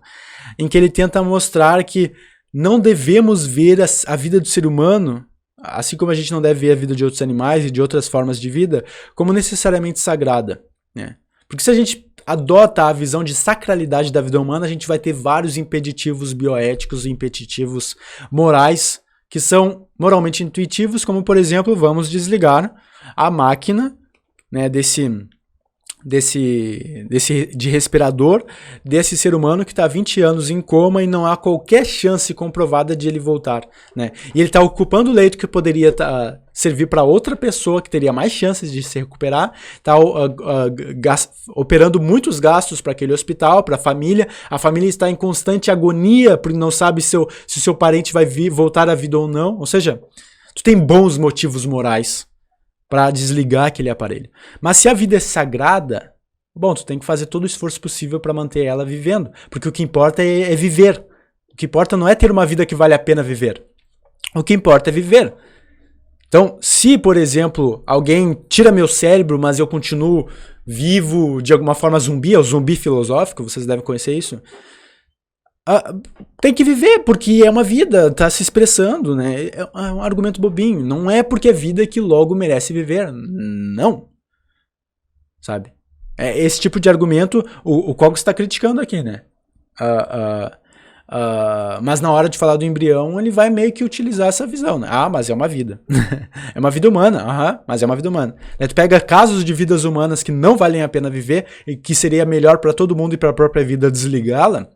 em que ele tenta mostrar que não devemos ver a vida do ser humano, assim como a gente não deve ver a vida de outros animais e de outras formas de vida, como necessariamente sagrada, né? Porque se a gente adota a visão de sacralidade da vida humana, a gente vai ter vários impeditivos bioéticos e impeditivos morais que são moralmente intuitivos, como, por exemplo, vamos desligar a máquina, né, desse de respirador, desse ser humano que está há 20 anos em coma e não há qualquer chance comprovada de ele voltar, né? E ele está ocupando o leito que poderia servir para outra pessoa que teria mais chances de se recuperar, está operando muitos gastos para aquele hospital, para a família está em constante agonia porque não sabe se o seu parente vai voltar à vida ou não, ou seja, tu tem bons motivos morais para desligar aquele aparelho. Mas se a vida é sagrada, bom, tu tem que fazer todo o esforço possível para manter ela vivendo, porque o que importa é viver. O que importa não é ter uma vida que vale a pena viver. O que importa é viver. Então, se, por exemplo, alguém tira meu cérebro, mas eu continuo vivo de alguma forma zumbi, é o zumbi filosófico, vocês devem conhecer isso, tem que viver, porque é uma vida, tá se expressando, né? É um argumento bobinho. Não é porque é vida que logo merece viver. Não. Sabe? É esse tipo de argumento o Cogos está criticando aqui, né? Mas na hora de falar do embrião, ele vai meio que utilizar essa visão, né? Mas é uma vida. É uma vida humana. Mas é uma vida humana. Tu pega casos de vidas humanas que não valem a pena viver e que seria melhor para todo mundo e para a própria vida desligá-la,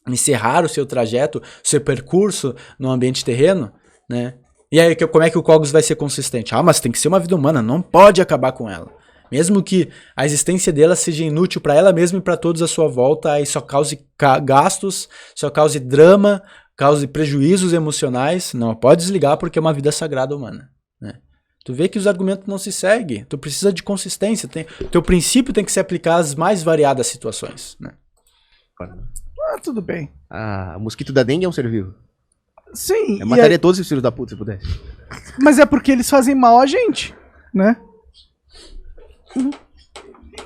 encerrar o seu trajeto, o seu percurso no ambiente terreno, né? E aí, como é que o Cogos vai ser consistente? Mas tem que ser uma vida humana, não pode acabar com ela. Mesmo que a existência dela seja inútil para ela mesma e para todos à sua volta, aí só cause gastos, só cause drama, cause prejuízos emocionais. Não, pode desligar porque é uma vida sagrada humana, né? Tu vê que os argumentos não se seguem, tu precisa de consistência, teu princípio tem que se aplicar às mais variadas situações, né? Tudo bem. O mosquito da dengue é um ser vivo. Sim. Eu mataria todos esses filhos da puta se pudesse. Mas é porque eles fazem mal a gente, né?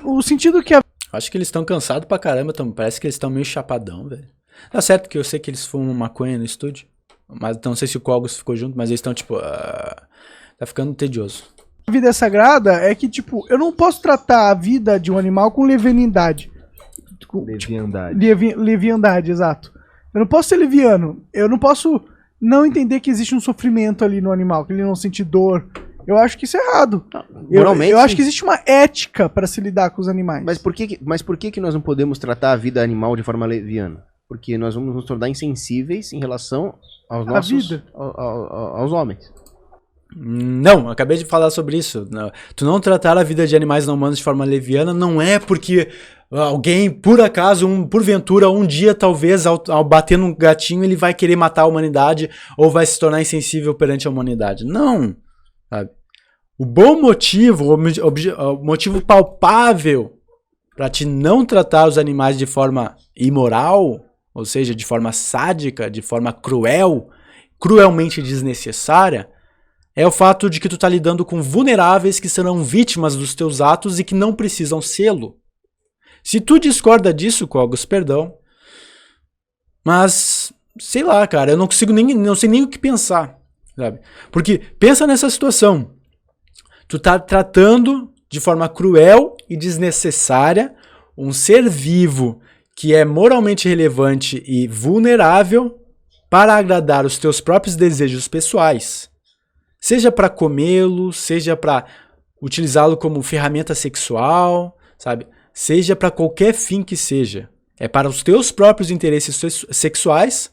O sentido que Acho que eles estão cansados pra caramba, parece que eles estão meio chapadão, velho. Tá certo que eu sei que eles fumam maconha no estúdio, mas não sei se o Cogos ficou junto, mas eles estão tipo... tá ficando tedioso. A vida é sagrada é que, tipo, eu não posso tratar a vida de um animal com leviandade. Leviandade, exato. Eu não posso ser leviano. Eu não posso não entender que existe um sofrimento ali no animal, que ele não sente dor. Eu acho que isso é errado. Eu acho que existe uma ética para se lidar com os animais. Mas por que nós não podemos tratar a vida animal de forma leviana? Porque nós vamos nos tornar insensíveis em relação aos aos homens. Não, acabei de falar sobre isso. Tu não tratar a vida de animais não humanos de forma leviana não é porque alguém, por acaso, porventura, um dia, talvez, ao bater num gatinho, ele vai querer matar a humanidade ou vai se tornar insensível perante a humanidade. Não. Sabe? O bom motivo, o motivo palpável para te não tratar os animais de forma imoral, ou seja, de forma sádica, de forma cruelmente desnecessária, é o fato de que tu tá lidando com vulneráveis que serão vítimas dos teus atos e que não precisam sê-lo. Se tu discorda disso, Cogos, perdão, mas, sei lá, cara, eu não sei nem o que pensar, sabe? Porque pensa nessa situação, tu tá tratando de forma cruel e desnecessária um ser vivo que é moralmente relevante e vulnerável para agradar os teus próprios desejos pessoais. Seja para comê-lo, seja para utilizá-lo como ferramenta sexual, sabe? Seja para qualquer fim que seja. É para os teus próprios interesses sexuais,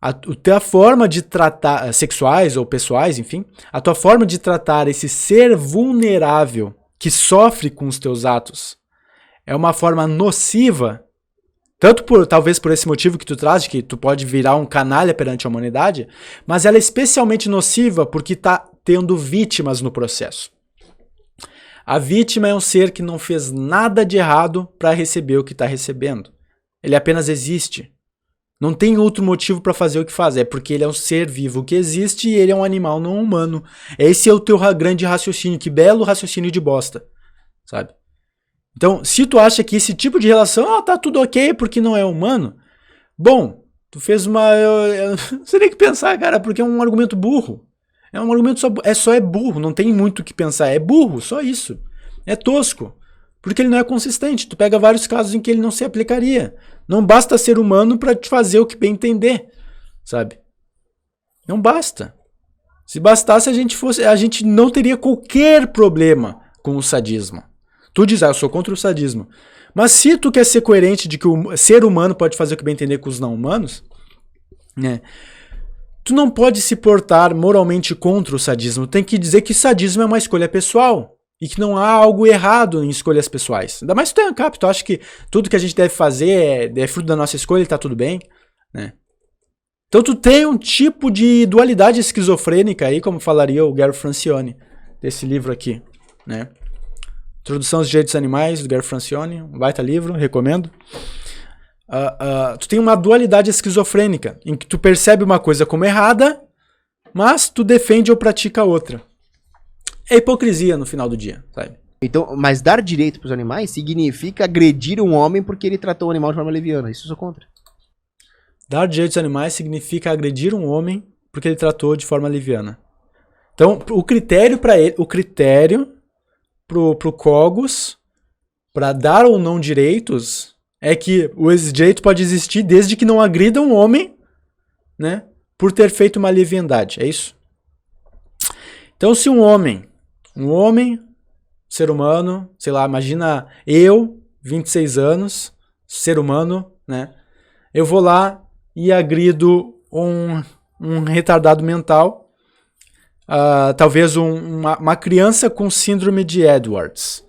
a tua forma de tratar, sexuais ou pessoais, enfim, a tua forma de tratar esse ser vulnerável que sofre com os teus atos é uma forma nociva, tanto talvez por esse motivo que tu traz, de que tu pode virar um canalha perante a humanidade, mas ela é especialmente nociva porque está tendo vítimas no processo. A vítima é um ser que não fez nada de errado para receber o que está recebendo. Ele apenas existe. Não tem outro motivo para fazer o que faz. É porque ele é um ser vivo que existe e ele é um animal não humano. Esse é o teu grande raciocínio. Que belo raciocínio de bosta. Sabe? Então, se tu acha que esse tipo de relação, tá tudo ok porque não é humano, bom, tu fez uma... Você tem que pensar, cara, porque é um argumento burro. É um argumento só burro, não tem muito o que pensar. É burro, só isso. É tosco. Porque ele não é consistente. Tu pega vários casos em que ele não se aplicaria. Não basta ser humano para te fazer o que bem entender. Sabe? Não basta. Se bastasse, a gente não teria qualquer problema com o sadismo. Tu diz, eu sou contra o sadismo. Mas se tu quer ser coerente de que o ser humano pode fazer o que bem entender com os não humanos, né? Tu não pode se portar moralmente contra o sadismo. Tem que dizer que sadismo é uma escolha pessoal. E que não há algo errado em escolhas pessoais. Ainda mais se tu é ANCAP, tu acha que tudo que a gente deve fazer é fruto da nossa escolha e tá tudo bem, né? Então tu tem um tipo de dualidade esquizofrênica aí, como falaria o Gary Francione, desse livro aqui, né? Introdução aos Direitos Animais, do Gary Francione, um baita livro, recomendo. Tu tem uma dualidade esquizofrênica, em que tu percebe uma coisa como errada, mas tu defende ou pratica outra. É hipocrisia no final do dia, sabe? Então, mas dar direito pros animais significa agredir um homem porque ele tratou o animal de forma leviana. Isso eu sou contra. Dar direitos aos animais significa agredir um homem porque ele tratou de forma leviana. Então, o critério para ele, o critério pro Cogos para dar ou não direitos é que o direito pode existir desde que não agrida um homem, né, por ter feito uma leviandade. É isso? Então, se um homem, ser humano, sei lá, imagina eu, 26 anos, ser humano, né? Eu vou lá e agrido um retardado mental, talvez uma criança com síndrome de Edwards.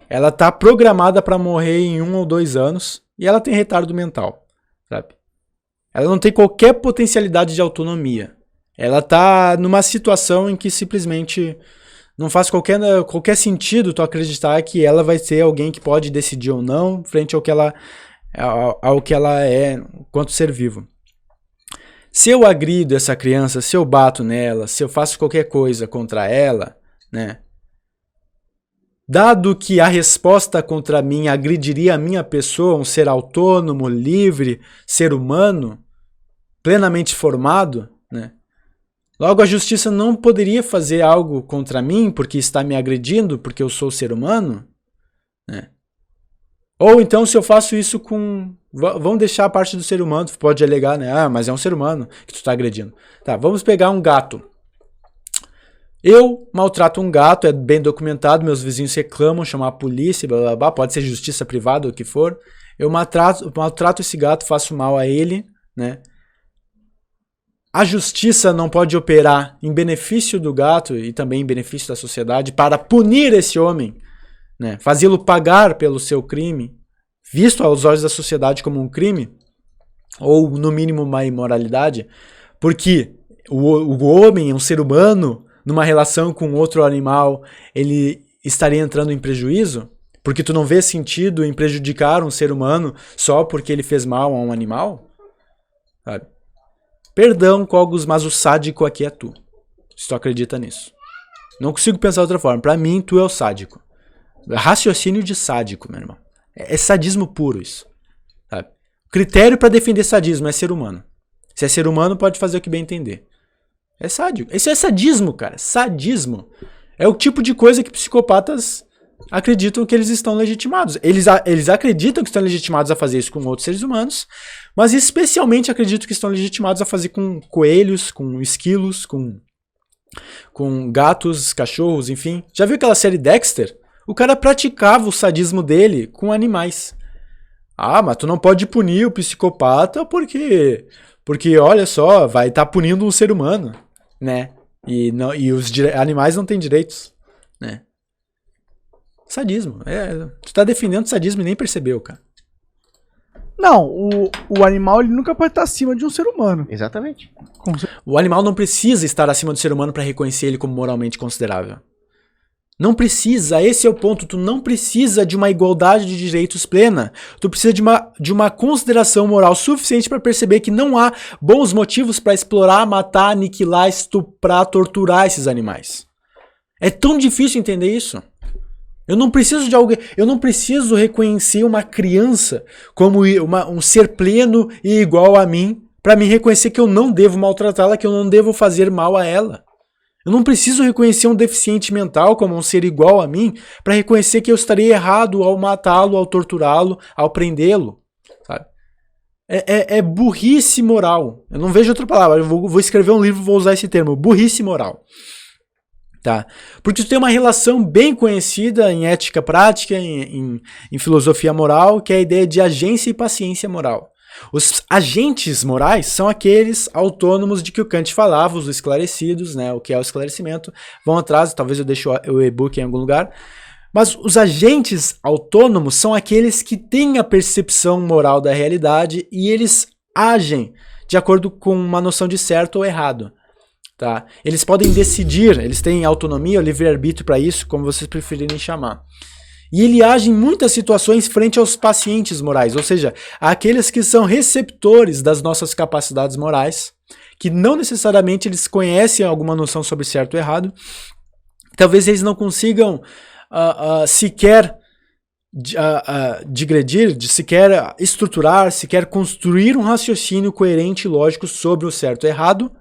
Ela tá programada para morrer em 1 ou 2 anos e ela tem retardo mental, sabe? Ela não tem qualquer potencialidade de autonomia. Ela tá numa situação em que simplesmente não faz qualquer sentido tu acreditar que ela vai ser alguém que pode decidir ou não frente ao que ela é enquanto ser vivo. Se eu agrido essa criança, se eu bato nela, se eu faço qualquer coisa contra ela, né? Dado que a resposta contra mim agrediria a minha pessoa, um ser autônomo, livre, ser humano, plenamente formado, né? Logo, a justiça não poderia fazer algo contra mim porque está me agredindo, porque eu sou ser humano, né? Ou então, se eu faço isso com... Vamos deixar a parte do ser humano, tu pode alegar, né? Mas é um ser humano que tu está agredindo. Tá, vamos pegar um gato. Eu maltrato um gato, é bem documentado, meus vizinhos reclamam, chamar a polícia, blá, blá, blá, pode ser justiça privada ou o que for. Eu maltrato esse gato, faço mal a ele, né? A justiça não pode operar em benefício do gato e também em benefício da sociedade para punir esse homem, né? Fazê-lo pagar pelo seu crime, visto aos olhos da sociedade como um crime, ou no mínimo uma imoralidade, porque o homem, um ser humano, numa relação com outro animal, ele estaria entrando em prejuízo? Porque tu não vê sentido em prejudicar um ser humano só porque ele fez mal a um animal? Sabe? Perdão, Cogos, mas o sádico aqui é tu. Se tu acredita nisso. Não consigo pensar de outra forma. Pra mim, tu é o sádico. Raciocínio de sádico, meu irmão. É sadismo puro isso. Sabe? O critério pra defender sadismo é ser humano. Se é ser humano, pode fazer o que bem entender. É sádico. Isso é sadismo, cara. Sadismo. É o tipo de coisa que psicopatas acreditam que eles estão legitimados. Eles acreditam que estão legitimados a fazer isso com outros seres humanos, mas especialmente acreditam que estão legitimados a fazer com coelhos, com esquilos, com gatos, cachorros, enfim. Já viu aquela série Dexter? O cara praticava o sadismo dele com animais. Ah, mas tu não pode punir o psicopata porque olha só, vai estar punindo um ser humano, né? E os animais não têm direitos, né? Sadismo. Tu tá defendendo sadismo e nem percebeu, cara. Não, o animal ele nunca pode estar acima de um ser humano. Exatamente. O animal não precisa estar acima do ser humano para reconhecer ele como moralmente considerável. Não precisa, esse é o ponto. Tu não precisa de uma igualdade de direitos plena. Tu precisa de uma consideração moral suficiente para perceber que não há bons motivos para explorar, matar, aniquilar, estuprar, torturar esses animais. É tão difícil entender isso. Eu não preciso de alguém, eu não preciso reconhecer uma criança como um ser pleno e igual a mim para me reconhecer que eu não devo maltratá-la, que eu não devo fazer mal a ela. Eu não preciso reconhecer um deficiente mental como um ser igual a mim para reconhecer que eu estaria errado ao matá-lo, ao torturá-lo, ao prendê-lo, sabe? É burrice moral. Eu não vejo outra palavra. Eu vou escrever um livro e vou usar esse termo. Burrice moral. Tá? Porque tu tem uma relação bem conhecida em ética prática, em filosofia moral, que é a ideia de agência e paciência moral. Os agentes morais são aqueles autônomos de que o Kant falava, os esclarecidos, né, o que é o esclarecimento. Vão atrás, talvez eu deixe o e-book em algum lugar. Mas os agentes autônomos são aqueles que têm a percepção moral da realidade e eles agem de acordo com uma noção de certo ou errado. Tá? Eles podem decidir, eles têm autonomia, livre-arbítrio para isso, como vocês preferirem chamar. E ele age em muitas situações frente aos pacientes morais, ou seja, aqueles que são receptores das nossas capacidades morais, que não necessariamente eles conhecem alguma noção sobre certo ou errado, talvez eles não consigam sequer digredir, sequer estruturar, sequer construir um raciocínio coerente e lógico sobre o certo e errado,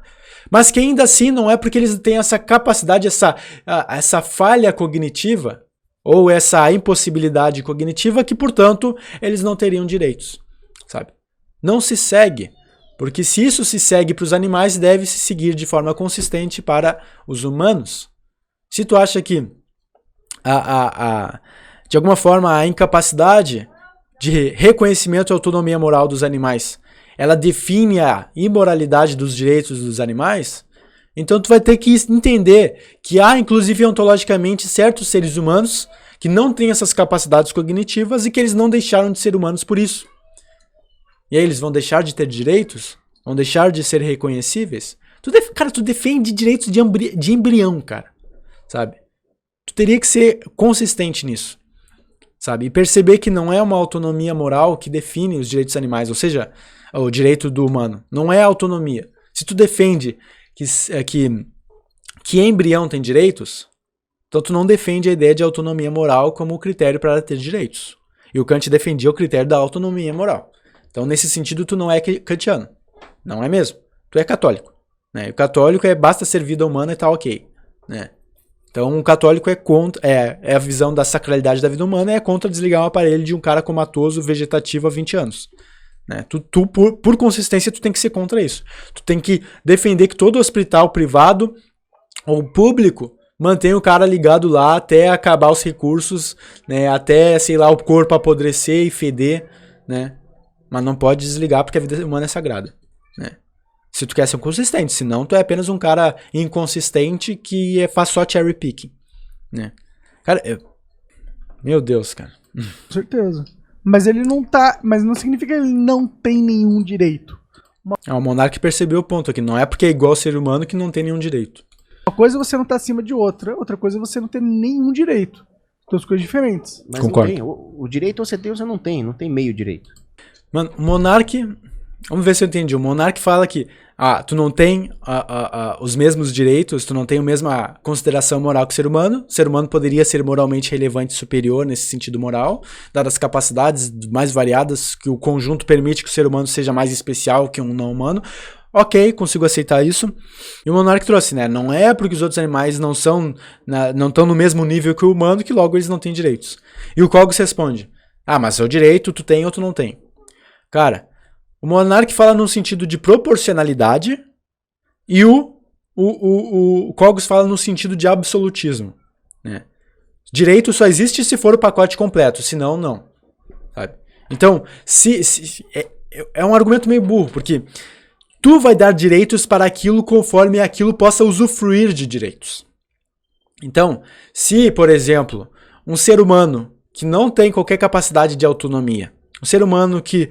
mas que ainda assim não é porque eles têm essa capacidade, essa falha cognitiva, ou essa impossibilidade cognitiva, que, portanto, eles não teriam direitos, sabe? Não se segue, porque se isso se segue para os animais, deve se seguir de forma consistente para os humanos. Se tu acha que, de alguma forma, a incapacidade de reconhecimento e autonomia moral dos animais, ela define a imoralidade dos direitos dos animais, então tu vai ter que entender que há, inclusive ontologicamente, certos seres humanos que não têm essas capacidades cognitivas e que eles não deixaram de ser humanos por isso. E aí eles vão deixar de ter direitos? Vão deixar de ser reconhecíveis? Cara, tu defende direitos de embrião, cara. Sabe? Tu teria que ser consistente nisso. Sabe? E perceber que não é uma autonomia moral que define os direitos animais, ou seja, o direito do humano. Não é autonomia. Se tu defende que embrião tem direitos, então tu não defende a ideia de autonomia moral como critério para ter direitos. E o Kant defendia o critério da autonomia moral. Então, nesse sentido, tu não é kantiano. Não é mesmo. Tu é católico. Né? O católico basta ser vida humana e tá ok. Né? Então, o católico é contra, é a visão da sacralidade da vida humana, é contra desligar um aparelho de um cara comatoso vegetativo há 20 anos. Né? Tu por consistência, tu tem que ser contra isso. Tu tem que defender que todo hospital privado ou público mantenha o cara ligado lá até acabar os recursos, né? Até, sei lá, o corpo apodrecer e feder, né? Mas não pode desligar porque a vida humana é sagrada, né? Se tu quer ser consistente, senão tu é apenas um cara inconsistente que faz só cherry picking, né? Cara, meu Deus, cara. Com certeza. Mas ele não tá. Mas não significa que ele não tem nenhum direito. O Monark percebeu o ponto aqui. Não é porque é igual ao ser humano que não tem nenhum direito. Uma coisa é você não tá acima de outra coisa é você não ter nenhum direito. Duas coisas diferentes. Mas concordo. Não tem. O direito você tem ou você não tem meio direito. Mano, o Monark, vamos ver se eu entendi. O Monark fala que tu não tem os mesmos direitos, tu não tem a mesma consideração moral que o ser humano. O ser humano poderia ser moralmente relevante e superior nesse sentido moral, dadas as capacidades mais variadas que o conjunto permite que o ser humano seja mais especial que um não humano. Ok, consigo aceitar isso. E o Monark trouxe, né? Não é porque os outros animais não estão no mesmo nível que o humano que logo eles não têm direitos. E o Cogos responde, mas é o direito, tu tem ou tu não tem. Cara, o Monark fala no sentido de proporcionalidade e o Cogos fala no sentido de absolutismo. Né? Direito só existe se for o pacote completo, senão não. Sabe? Então, é um argumento meio burro, porque tu vai dar direitos para aquilo conforme aquilo possa usufruir de direitos. Então, se, por exemplo, um ser humano que não tem qualquer capacidade de autonomia, um ser humano que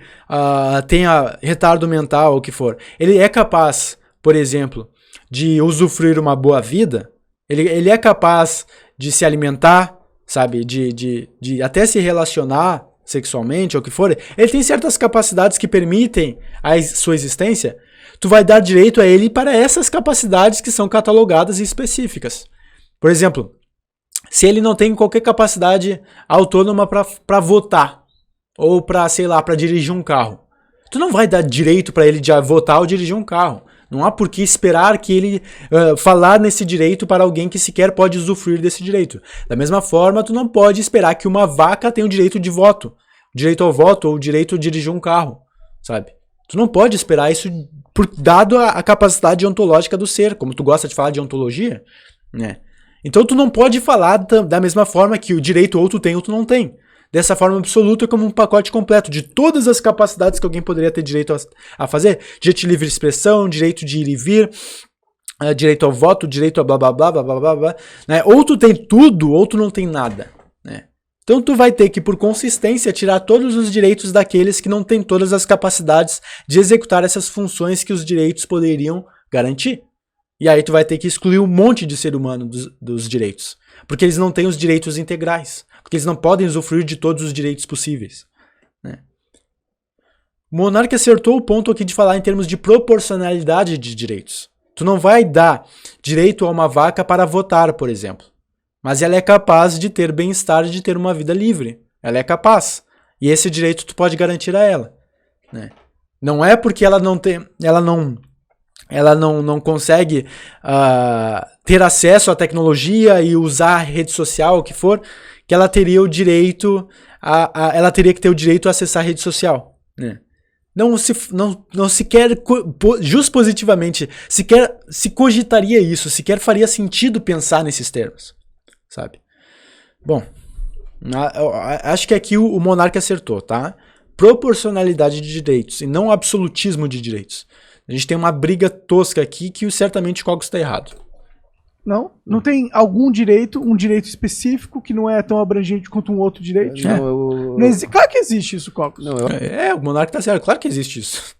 tenha retardo mental ou o que for, ele é capaz, por exemplo, de usufruir uma boa vida, ele é capaz de se alimentar, sabe, de até se relacionar sexualmente ou o que for, ele tem certas capacidades que permitem a sua existência, tu vai dar direito a ele para essas capacidades que são catalogadas e específicas. Por exemplo, se ele não tem qualquer capacidade autônoma para votar, ou para, sei lá, para dirigir um carro. Tu não vai dar direito para ele de votar ou dirigir um carro. Não há por que esperar que ele falar nesse direito para alguém que sequer pode usufruir desse direito. Da mesma forma, tu não pode esperar que uma vaca tenha o direito de voto. Direito ao voto ou o direito de dirigir um carro, sabe? Tu não pode esperar isso dado a capacidade ontológica do ser, como tu gosta de falar de ontologia, né? Então tu não pode falar da mesma forma que o direito ou tu tem ou tu não tem. Dessa forma absoluta, como um pacote completo de todas as capacidades que alguém poderia ter direito a fazer. Direito de livre expressão, direito de ir e vir, direito ao voto, direito a blá blá blá blá blá blá, blá, né? Ou tu tem tudo, ou tu não tem nada, né? Então tu vai ter que, por consistência, tirar todos os direitos daqueles que não têm todas as capacidades de executar essas funções que os direitos poderiam garantir. E aí tu vai ter que excluir um monte de ser humano dos direitos. Porque eles não têm os direitos integrais. Porque eles não podem usufruir de todos os direitos possíveis, né? O Monark acertou o ponto aqui de falar em termos de proporcionalidade de direitos. Tu não vai dar direito a uma vaca para votar, por exemplo. Mas ela é capaz de ter bem-estar, de ter uma vida livre. Ela é capaz. E esse direito tu pode garantir a ela, né? Não é porque ela não consegue ter acesso à tecnologia e usar a rede social, o que for, que ela teria o direito ela teria que ter o direito a acessar a rede social, né? Não se quer positivamente, sequer se cogitaria isso, sequer faria sentido pensar nesses termos, sabe? Bom, acho que aqui o Monark acertou, tá? Proporcionalidade de direitos e não absolutismo de direitos. A gente tem uma briga tosca aqui que certamente o Cogos está errado. Não tem algum direito, um direito específico que não é tão abrangente quanto um outro direito? Claro que existe isso, Cogos. O Monark tá certo, claro que existe isso.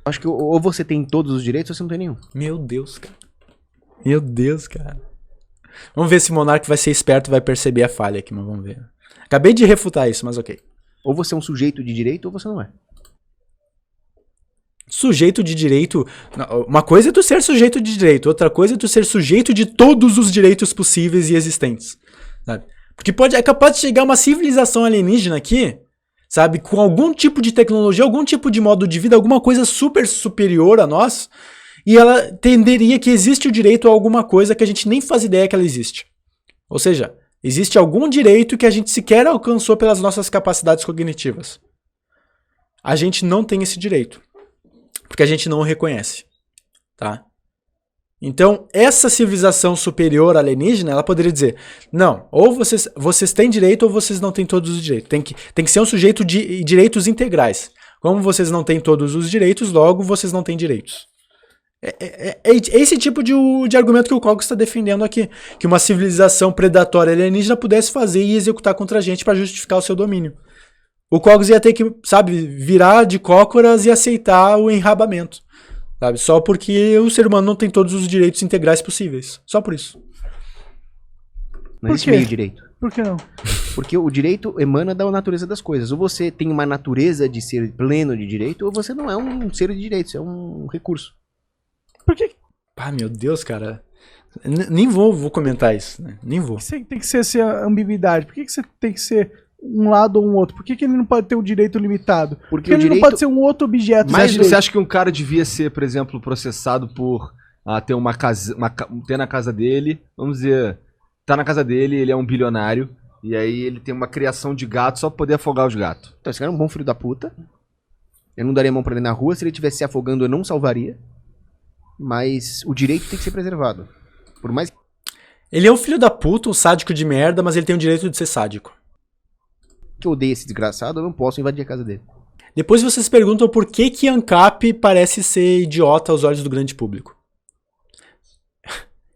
Acho que ou você tem todos os direitos ou você não tem nenhum. Meu Deus, cara. Vamos ver se o Monark vai ser esperto e vai perceber a falha aqui, mas vamos ver. Acabei de refutar isso, mas ok. Ou você é um sujeito de direito ou você não é. Sujeito de direito... Uma coisa é tu ser sujeito de direito, outra coisa é tu ser sujeito de todos os direitos possíveis e existentes, sabe? Porque é capaz de chegar uma civilização alienígena aqui, sabe? Com algum tipo de tecnologia, algum tipo de modo de vida, alguma coisa super superior a nós, e ela entenderia que existe o direito a alguma coisa que a gente nem faz ideia que ela existe. Ou seja, existe algum direito que a gente sequer alcançou pelas nossas capacidades cognitivas. A gente não tem esse direito. Porque a gente não o reconhece, tá? Então, essa civilização superior alienígena, ela poderia dizer, não, ou vocês têm direito ou vocês não têm todos os direitos. Tem que ser um sujeito de direitos integrais. Como vocês não têm todos os direitos, logo vocês não têm direitos. É esse tipo de argumento que o Cogos está defendendo aqui. Que uma civilização predatória alienígena pudesse fazer e executar contra a gente para justificar o seu domínio. O Cogos ia ter que, sabe, virar de cócoras e aceitar o enrabamento, sabe? Só porque o ser humano não tem todos os direitos integrais possíveis. Só por isso. Não existe meio direito. Por que não? Porque o direito emana da natureza das coisas. Ou você tem uma natureza de ser pleno de direito, ou você não é um ser de direito, você é um recurso. Por que? Ah, meu Deus, cara. Nem vou comentar isso, né? Nem vou. Por que tem que ser essa ambiguidade? Por que você tem que ser um lado ou um outro? Por que ele não pode ter um direito limitado? Porque ele não pode ser um outro objeto. Mas você acha que um cara devia ser, por exemplo, processado por ter ter na casa dele, vamos dizer, tá na casa dele, ele é um bilionário, e aí ele tem uma criação de gato só pra poder afogar os gatos. Então esse cara é um bom filho da puta. Eu não daria mão pra ele na rua, se ele estivesse se afogando eu não salvaria. Mas o direito tem que ser preservado. Por mais... Ele é um filho da puta, um sádico de merda, mas ele tem o direito de ser sádico. Que eu odeio esse desgraçado, eu não posso invadir a casa dele. Depois vocês perguntam por que ANCAP parece ser idiota aos olhos do grande público.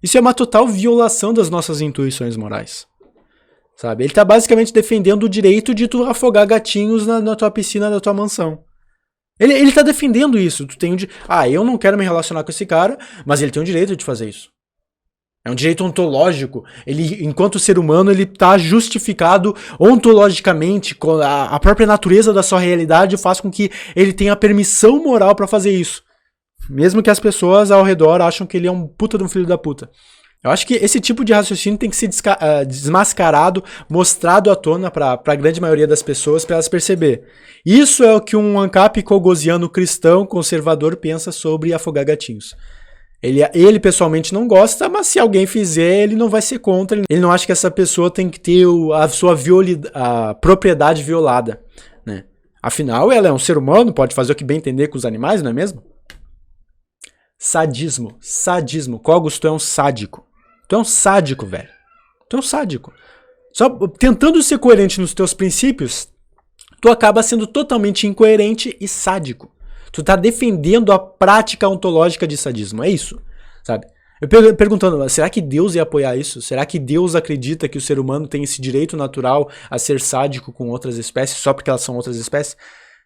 Isso é uma total violação das nossas intuições morais. Sabe? Ele tá basicamente defendendo o direito de tu afogar gatinhos na tua piscina da tua mansão. Ele tá defendendo isso. Eu não quero me relacionar com esse cara, mas ele tem o direito de fazer isso. É um direito ontológico. Ele, enquanto ser humano, ele está justificado ontologicamente. A própria natureza da sua realidade faz com que ele tenha permissão moral para fazer isso. Mesmo que as pessoas ao redor acham que ele é um puta de um filho da puta. Eu acho que esse tipo de raciocínio tem que ser desmascarado, mostrado à tona para a grande maioria das pessoas, para elas perceber. Isso é o que um ANCAP cogosiano cristão conservador pensa sobre afogar gatinhos. Ele pessoalmente não gosta, mas se alguém fizer, ele não vai ser contra. Ele não acha que essa pessoa tem que ter a propriedade violada, né? Afinal, ela é um ser humano, pode fazer o que bem entender com os animais, não é mesmo? Sadismo. Cogos, tu é um sádico. Tu é um sádico, velho. Tu é um sádico. Só tentando ser coerente nos teus princípios, tu acaba sendo totalmente incoerente e sádico. Tu tá defendendo a prática ontológica de sadismo. É isso, sabe? Eu perguntando, será que Deus ia apoiar isso? Será que Deus acredita que o ser humano tem esse direito natural a ser sádico com outras espécies, só porque elas são outras espécies?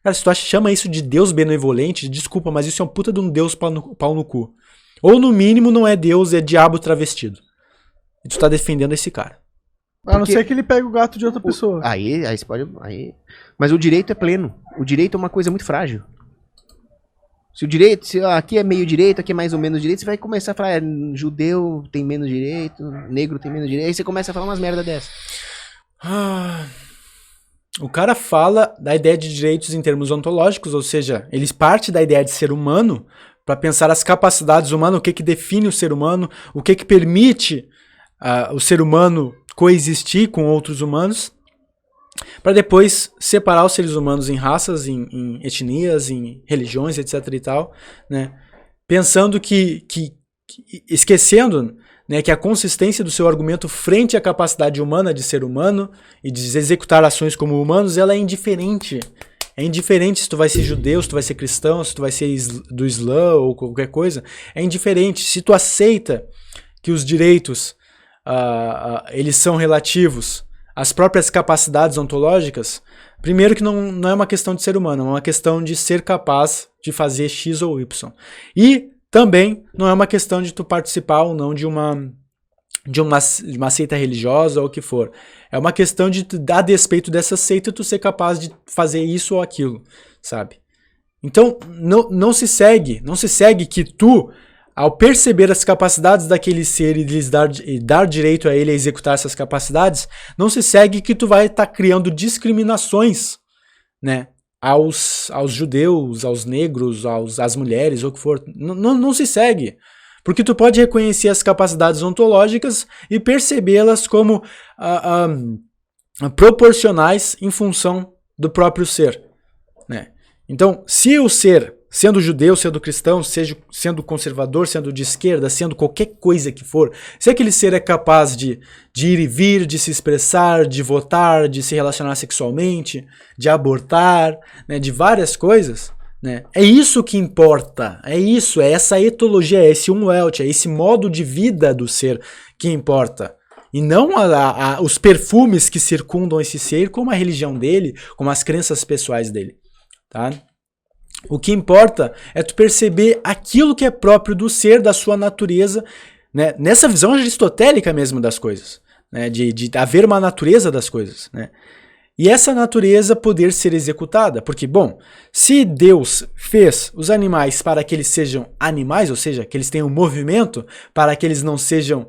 Cara, se tu chama isso de Deus benevolente, desculpa, mas isso é um puta de um Deus pau no cu. Ou no mínimo não é Deus, é diabo travestido. E tu tá defendendo esse cara. A não ser que ele pegue o gato de outra pessoa. Aí você pode... Mas o direito é pleno. O direito é uma coisa muito frágil. Se aqui é meio direito, aqui é mais ou menos direito, você vai começar a falar, judeu tem menos direito, negro tem menos direito, aí você começa a falar umas merda dessas. O cara fala da ideia de direitos em termos ontológicos, ou seja, eles partem da ideia de ser humano para pensar as capacidades humanas, o que define o ser humano, o que permite o ser humano coexistir com outros humanos, para depois separar os seres humanos em raças, em etnias, em religiões, etc e tal, né? Pensando esquecendo, né, que a consistência do seu argumento frente à capacidade humana de ser humano e de executar ações como humanos, ela é indiferente. É indiferente se tu vai ser judeu, se tu vai ser cristão, se tu vai ser do Islã ou qualquer coisa. É indiferente. Se tu aceita que os direitos eles são relativos as próprias capacidades ontológicas, primeiro que não é uma questão de ser humano, é uma questão de ser capaz de fazer X ou Y. E também não é uma questão de tu participar ou não de uma seita religiosa ou o que for. É uma questão de, a despeito dessa seita, tu ser capaz de fazer isso ou aquilo, sabe? Então, não se segue que tu, ao perceber as capacidades daquele ser e dar direito a ele a executar essas capacidades, não se segue que tu vai estar criando discriminações, né, aos judeus, aos negros, às mulheres, ou o que for. Não se segue. Porque tu pode reconhecer as capacidades ontológicas e percebê-las como proporcionais em função do próprio ser, né? Então, se o ser, sendo judeu, sendo cristão, sendo conservador, sendo de esquerda, sendo qualquer coisa que for, se aquele ser é capaz de ir e vir, de se expressar, de votar, de se relacionar sexualmente, de abortar, né, de várias coisas, né, é isso que importa, é essa etologia, é esse umwelt, é esse modo de vida do ser que importa. E não os perfumes que circundam esse ser, como a religião dele, como as crenças pessoais dele. Tá? O que importa é tu perceber aquilo que é próprio do ser, da sua natureza, né? Nessa visão aristotélica mesmo das coisas, né? de haver uma natureza das coisas, né? E essa natureza poder ser executada, porque, bom, se Deus fez os animais para que eles sejam animais, ou seja, que eles tenham movimento, para que eles não sejam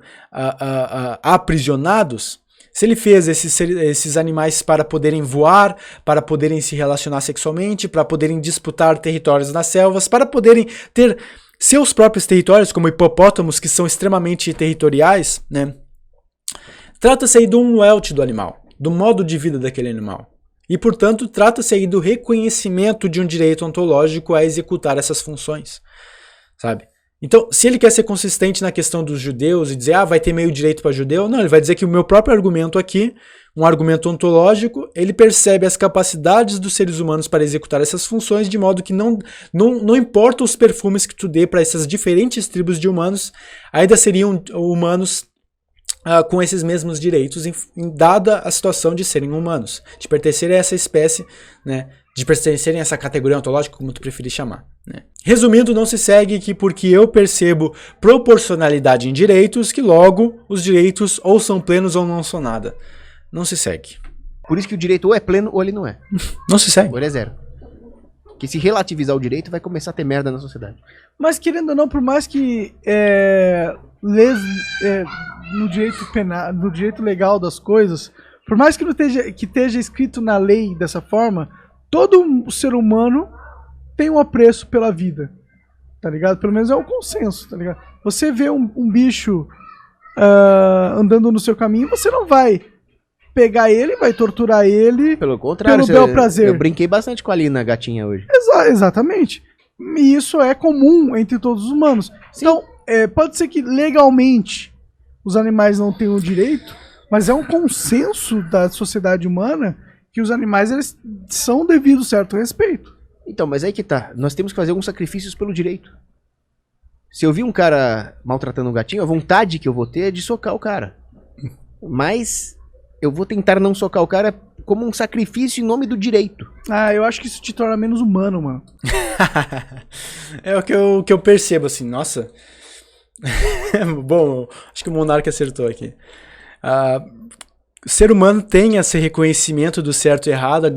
aprisionados, se ele fez esses animais para poderem voar, para poderem se relacionar sexualmente, para poderem disputar territórios nas selvas, para poderem ter seus próprios territórios, como hipopótamos, que são extremamente territoriais, né? Trata-se aí do umwelt do animal, do modo de vida daquele animal. E, portanto, trata-se aí do reconhecimento de um direito ontológico a executar essas funções, sabe? Então, se ele quer ser consistente na questão dos judeus e dizer, vai ter meio direito para judeu, não, ele vai dizer que o meu próprio argumento aqui, um argumento ontológico, ele percebe as capacidades dos seres humanos para executar essas funções, de modo que não importa os perfumes que tu dê para essas diferentes tribos de humanos, ainda seriam humanos com esses mesmos direitos, dada a situação de serem humanos, de pertencerem a essa espécie, né, de pertencerem a essa categoria ontológica, como tu preferir chamar, né. Resumindo, não se segue que porque eu percebo proporcionalidade em direitos, que logo os direitos ou são plenos ou não são nada. Não se segue. Por isso que o direito ou é pleno ou ele não é. Não se segue. Ou ele é zero. Porque se relativizar o direito, vai começar a ter merda na sociedade. Mas querendo ou não, por mais que no direito penal, no direito legal das coisas, por mais que não esteja escrito na lei dessa forma, todo ser humano tem um apreço pela vida, tá ligado? Pelo menos é um consenso, tá ligado? Você vê um bicho andando no seu caminho, você não vai pegar ele, vai torturar ele. Pelo contrário, pelo bel prazer. Eu brinquei bastante com a Lina, gatinha, hoje. Exatamente. E isso é comum entre todos os humanos. Sim. Então, pode ser que legalmente os animais não têm o direito, mas é um consenso da sociedade humana que os animais eles são devidos certo respeito. Então, mas aí que tá. Nós temos que fazer alguns sacrifícios pelo direito. Se eu vi um cara maltratando um gatinho, a vontade que eu vou ter é de socar o cara. Mas eu vou tentar não socar o cara como um sacrifício em nome do direito. Ah, eu acho que isso te torna menos humano, mano. É o que eu percebo, assim, nossa. Bom, acho que o Monarca acertou aqui. O ser humano tem esse reconhecimento do certo e errado.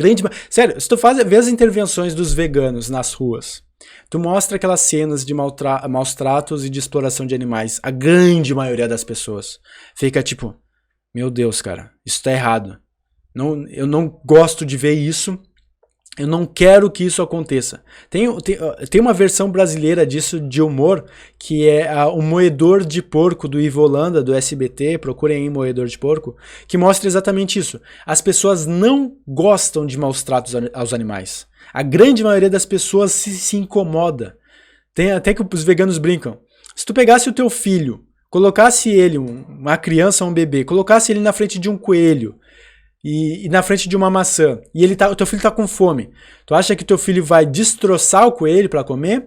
Sério, se tu vê as intervenções dos veganos nas ruas, tu mostra aquelas cenas de maus tratos e de exploração de animais. A grande maioria das pessoas fica tipo, meu Deus, cara, isso tá errado. Eu não gosto de ver isso. Eu não quero que isso aconteça. Tem uma versão brasileira disso de humor, que é o Moedor de Porco do Ivo Holanda, do SBT, procurem aí Moedor de Porco, que mostra exatamente isso. As pessoas não gostam de maus tratos aos animais. A grande maioria das pessoas se incomoda. Tem até que os veganos brincam. Se tu pegasse o teu filho, colocasse ele, uma criança, um bebê, colocasse ele na frente de um coelho, e na frente de uma maçã, e o teu filho tá com fome, tu acha que teu filho vai destroçar o coelho para comer?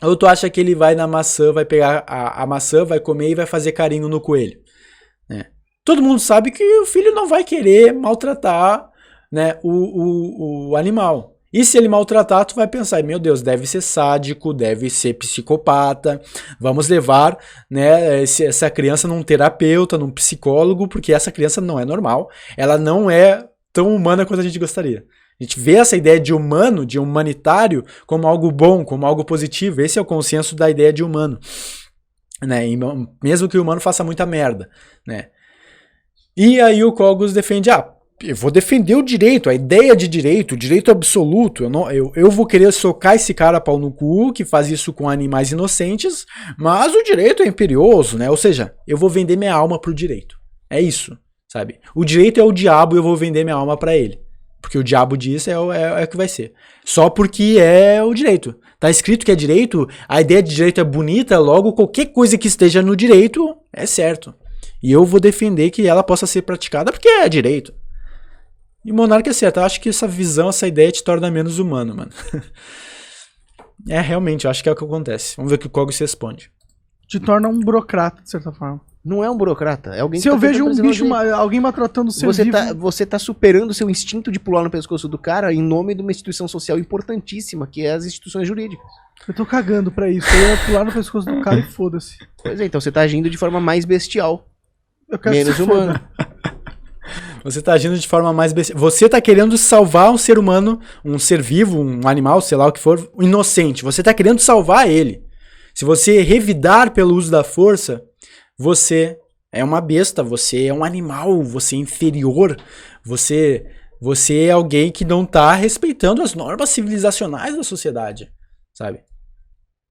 Ou tu acha que ele vai na maçã, vai pegar a maçã, vai comer e vai fazer carinho no coelho? Todo mundo sabe que o filho não vai querer maltratar, né, o animal. E se ele maltratar, tu vai pensar, meu Deus, deve ser sádico, deve ser psicopata, vamos levar, né, essa criança num terapeuta, num psicólogo, porque essa criança não é normal, ela não é tão humana quanto a gente gostaria. A gente vê essa ideia de humano, de humanitário, como algo bom, como algo positivo. Esse é o consenso da ideia de humano, né, e mesmo que o humano faça muita merda, né. E aí o Cogos defende, eu vou defender o direito, a ideia de direito, o direito absoluto. Eu vou querer socar esse cara pau no cu, que faz isso com animais inocentes, mas o direito é imperioso, né? Ou seja, eu vou vender minha alma pro direito. É isso, sabe? O direito é o diabo e eu vou vender minha alma pra ele. Porque o diabo diz é o que vai ser. Só porque é o direito. Tá escrito que é direito, a ideia de direito é bonita, logo qualquer coisa que esteja no direito é certo. E eu vou defender que ela possa ser praticada porque é direito. E o Monarca é certo, eu acho que essa visão, essa ideia te torna menos humano, mano. Realmente, eu acho que é o que acontece. Vamos ver o que o Cogos responde. Te torna um burocrata, de certa forma. Não é um burocrata, é alguém que eu vejo um bicho, alguém maltratando o ser vivo... Você tá superando o seu instinto de pular no pescoço do cara em nome de uma instituição social importantíssima, que é as instituições jurídicas. Eu tô cagando pra isso, eu ia pular no pescoço do cara e foda-se. Pois é, então você tá agindo de forma mais bestial. Eu quero menos humano. Você tá agindo de forma mais bestial. Você tá querendo salvar um ser humano, um ser vivo, um animal, sei lá o que for, inocente. Você tá querendo salvar ele. Se você revidar pelo uso da força, você é uma besta, você é um animal, você é inferior, você é alguém que não tá respeitando as normas civilizacionais da sociedade, sabe?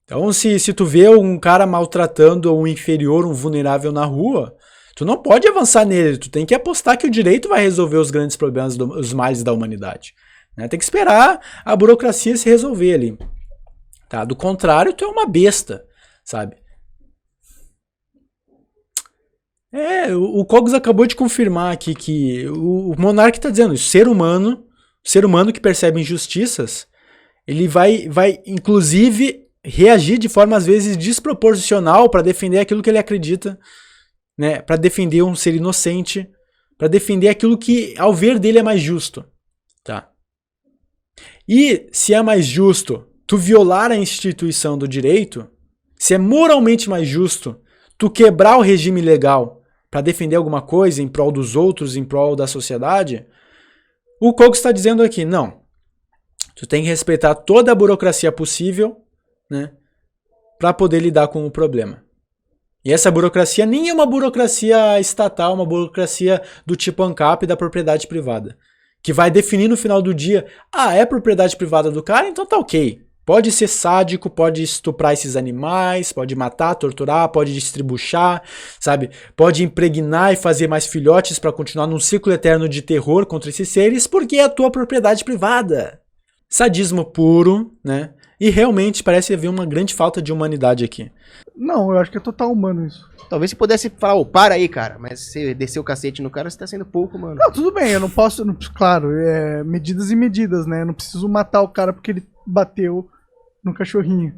Então, se tu vê um cara maltratando um inferior, um vulnerável na rua, tu não pode avançar nele, tu tem que apostar que o direito vai resolver os grandes problemas, os males da humanidade. Né? Tem que esperar a burocracia se resolver ali. Tá? Do contrário, tu é uma besta, sabe? O Cogos acabou de confirmar aqui que o Monarca está dizendo, o ser humano que percebe injustiças, ele vai inclusive reagir de forma às vezes desproporcional para defender aquilo que ele acredita, né? Para defender um ser inocente, para defender aquilo que ao ver dele é mais justo, tá? E se é mais justo tu violar a instituição do direito, se é moralmente mais justo tu quebrar o regime legal para defender alguma coisa em prol dos outros, em prol da sociedade, o Cogos está dizendo aqui, não, tu tem que respeitar toda a burocracia possível, né, para poder lidar com o problema. E essa burocracia nem é uma burocracia estatal, uma burocracia do tipo ANCAP da propriedade privada, que vai definir no final do dia, é propriedade privada do cara, então tá ok. Pode ser sádico, pode estuprar esses animais, pode matar, torturar, pode distribuchar, sabe? Pode impregnar e fazer mais filhotes para continuar num ciclo eterno de terror contra esses seres, porque é a tua propriedade privada. Sadismo puro, né? e realmente parece haver uma grande falta de humanidade aqui. Não, eu acho que é total humano isso. Talvez você pudesse falar, para aí, cara. Mas você desceu o cacete no cara, você tá sendo pouco, mano. Não, tudo bem, eu não posso, claro, medidas e medidas, né? Eu não preciso matar o cara porque ele bateu no cachorrinho.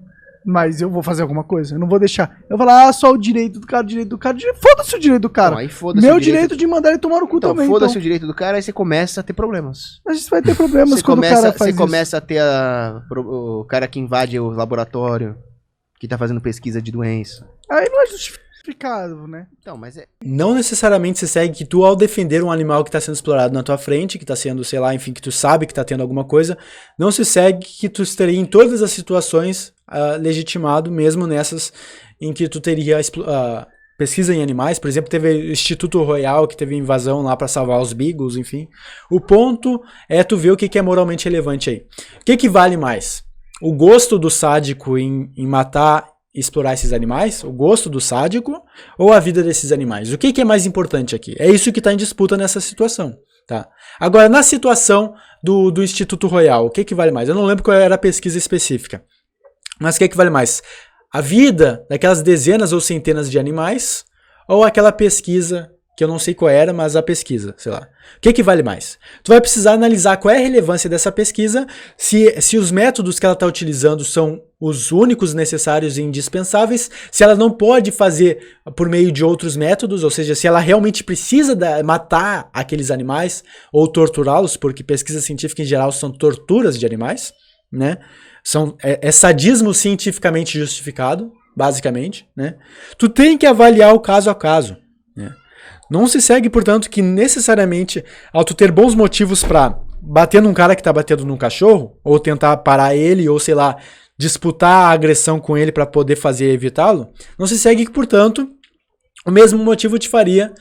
Mas eu vou fazer alguma coisa, eu não vou deixar. Eu vou falar, só o direito do cara, foda-se o direito do cara. Não, aí foda-se Meu direito de mandar ele tomar no cu então, também. Foda-se o direito do cara, aí você começa a ter problemas. A gente vai ter problemas quando o cara faz Você isso. começa a ter o cara que invade o laboratório, que tá fazendo pesquisa de doença. Aí não é justificado, né? Então, mas é... Não necessariamente se segue que tu, ao defender um animal que está sendo explorado na tua frente, que está sendo, sei lá, enfim, que tu sabe que está tendo alguma coisa, não se segue que tu estaria em todas as situações legitimado, mesmo nessas em que tu teria pesquisa em animais. Por exemplo, teve o Instituto Royal, que teve invasão lá para salvar os beagles, enfim. O ponto é tu ver o que é moralmente relevante aí. O que vale mais? O gosto do sádico em matar e explorar esses animais? O gosto do sádico ou a vida desses animais? O que é mais importante aqui? É isso que está em disputa nessa situação. Tá? Agora, na situação do Instituto Royal, o que vale mais? Eu não lembro qual era a pesquisa específica. Mas o que vale mais? A vida daquelas dezenas ou centenas de animais ou aquela pesquisa, que eu não sei qual era, mas a pesquisa, sei lá. O que vale mais? Tu vai precisar analisar qual é a relevância dessa pesquisa, se os métodos que ela está utilizando são os únicos necessários e indispensáveis, se ela não pode fazer por meio de outros métodos, ou seja, se ela realmente precisa matar aqueles animais ou torturá-los, porque pesquisa científica em geral são torturas de animais, né? É sadismo cientificamente justificado, basicamente, né? Tu tem que avaliar o caso a caso, né? Não se segue, portanto, que necessariamente, ao tu ter bons motivos pra bater num cara que tá batendo num cachorro, ou tentar parar ele, ou sei lá, disputar a agressão com ele pra poder fazer evitá-lo, não se segue que, portanto, o mesmo motivo te faria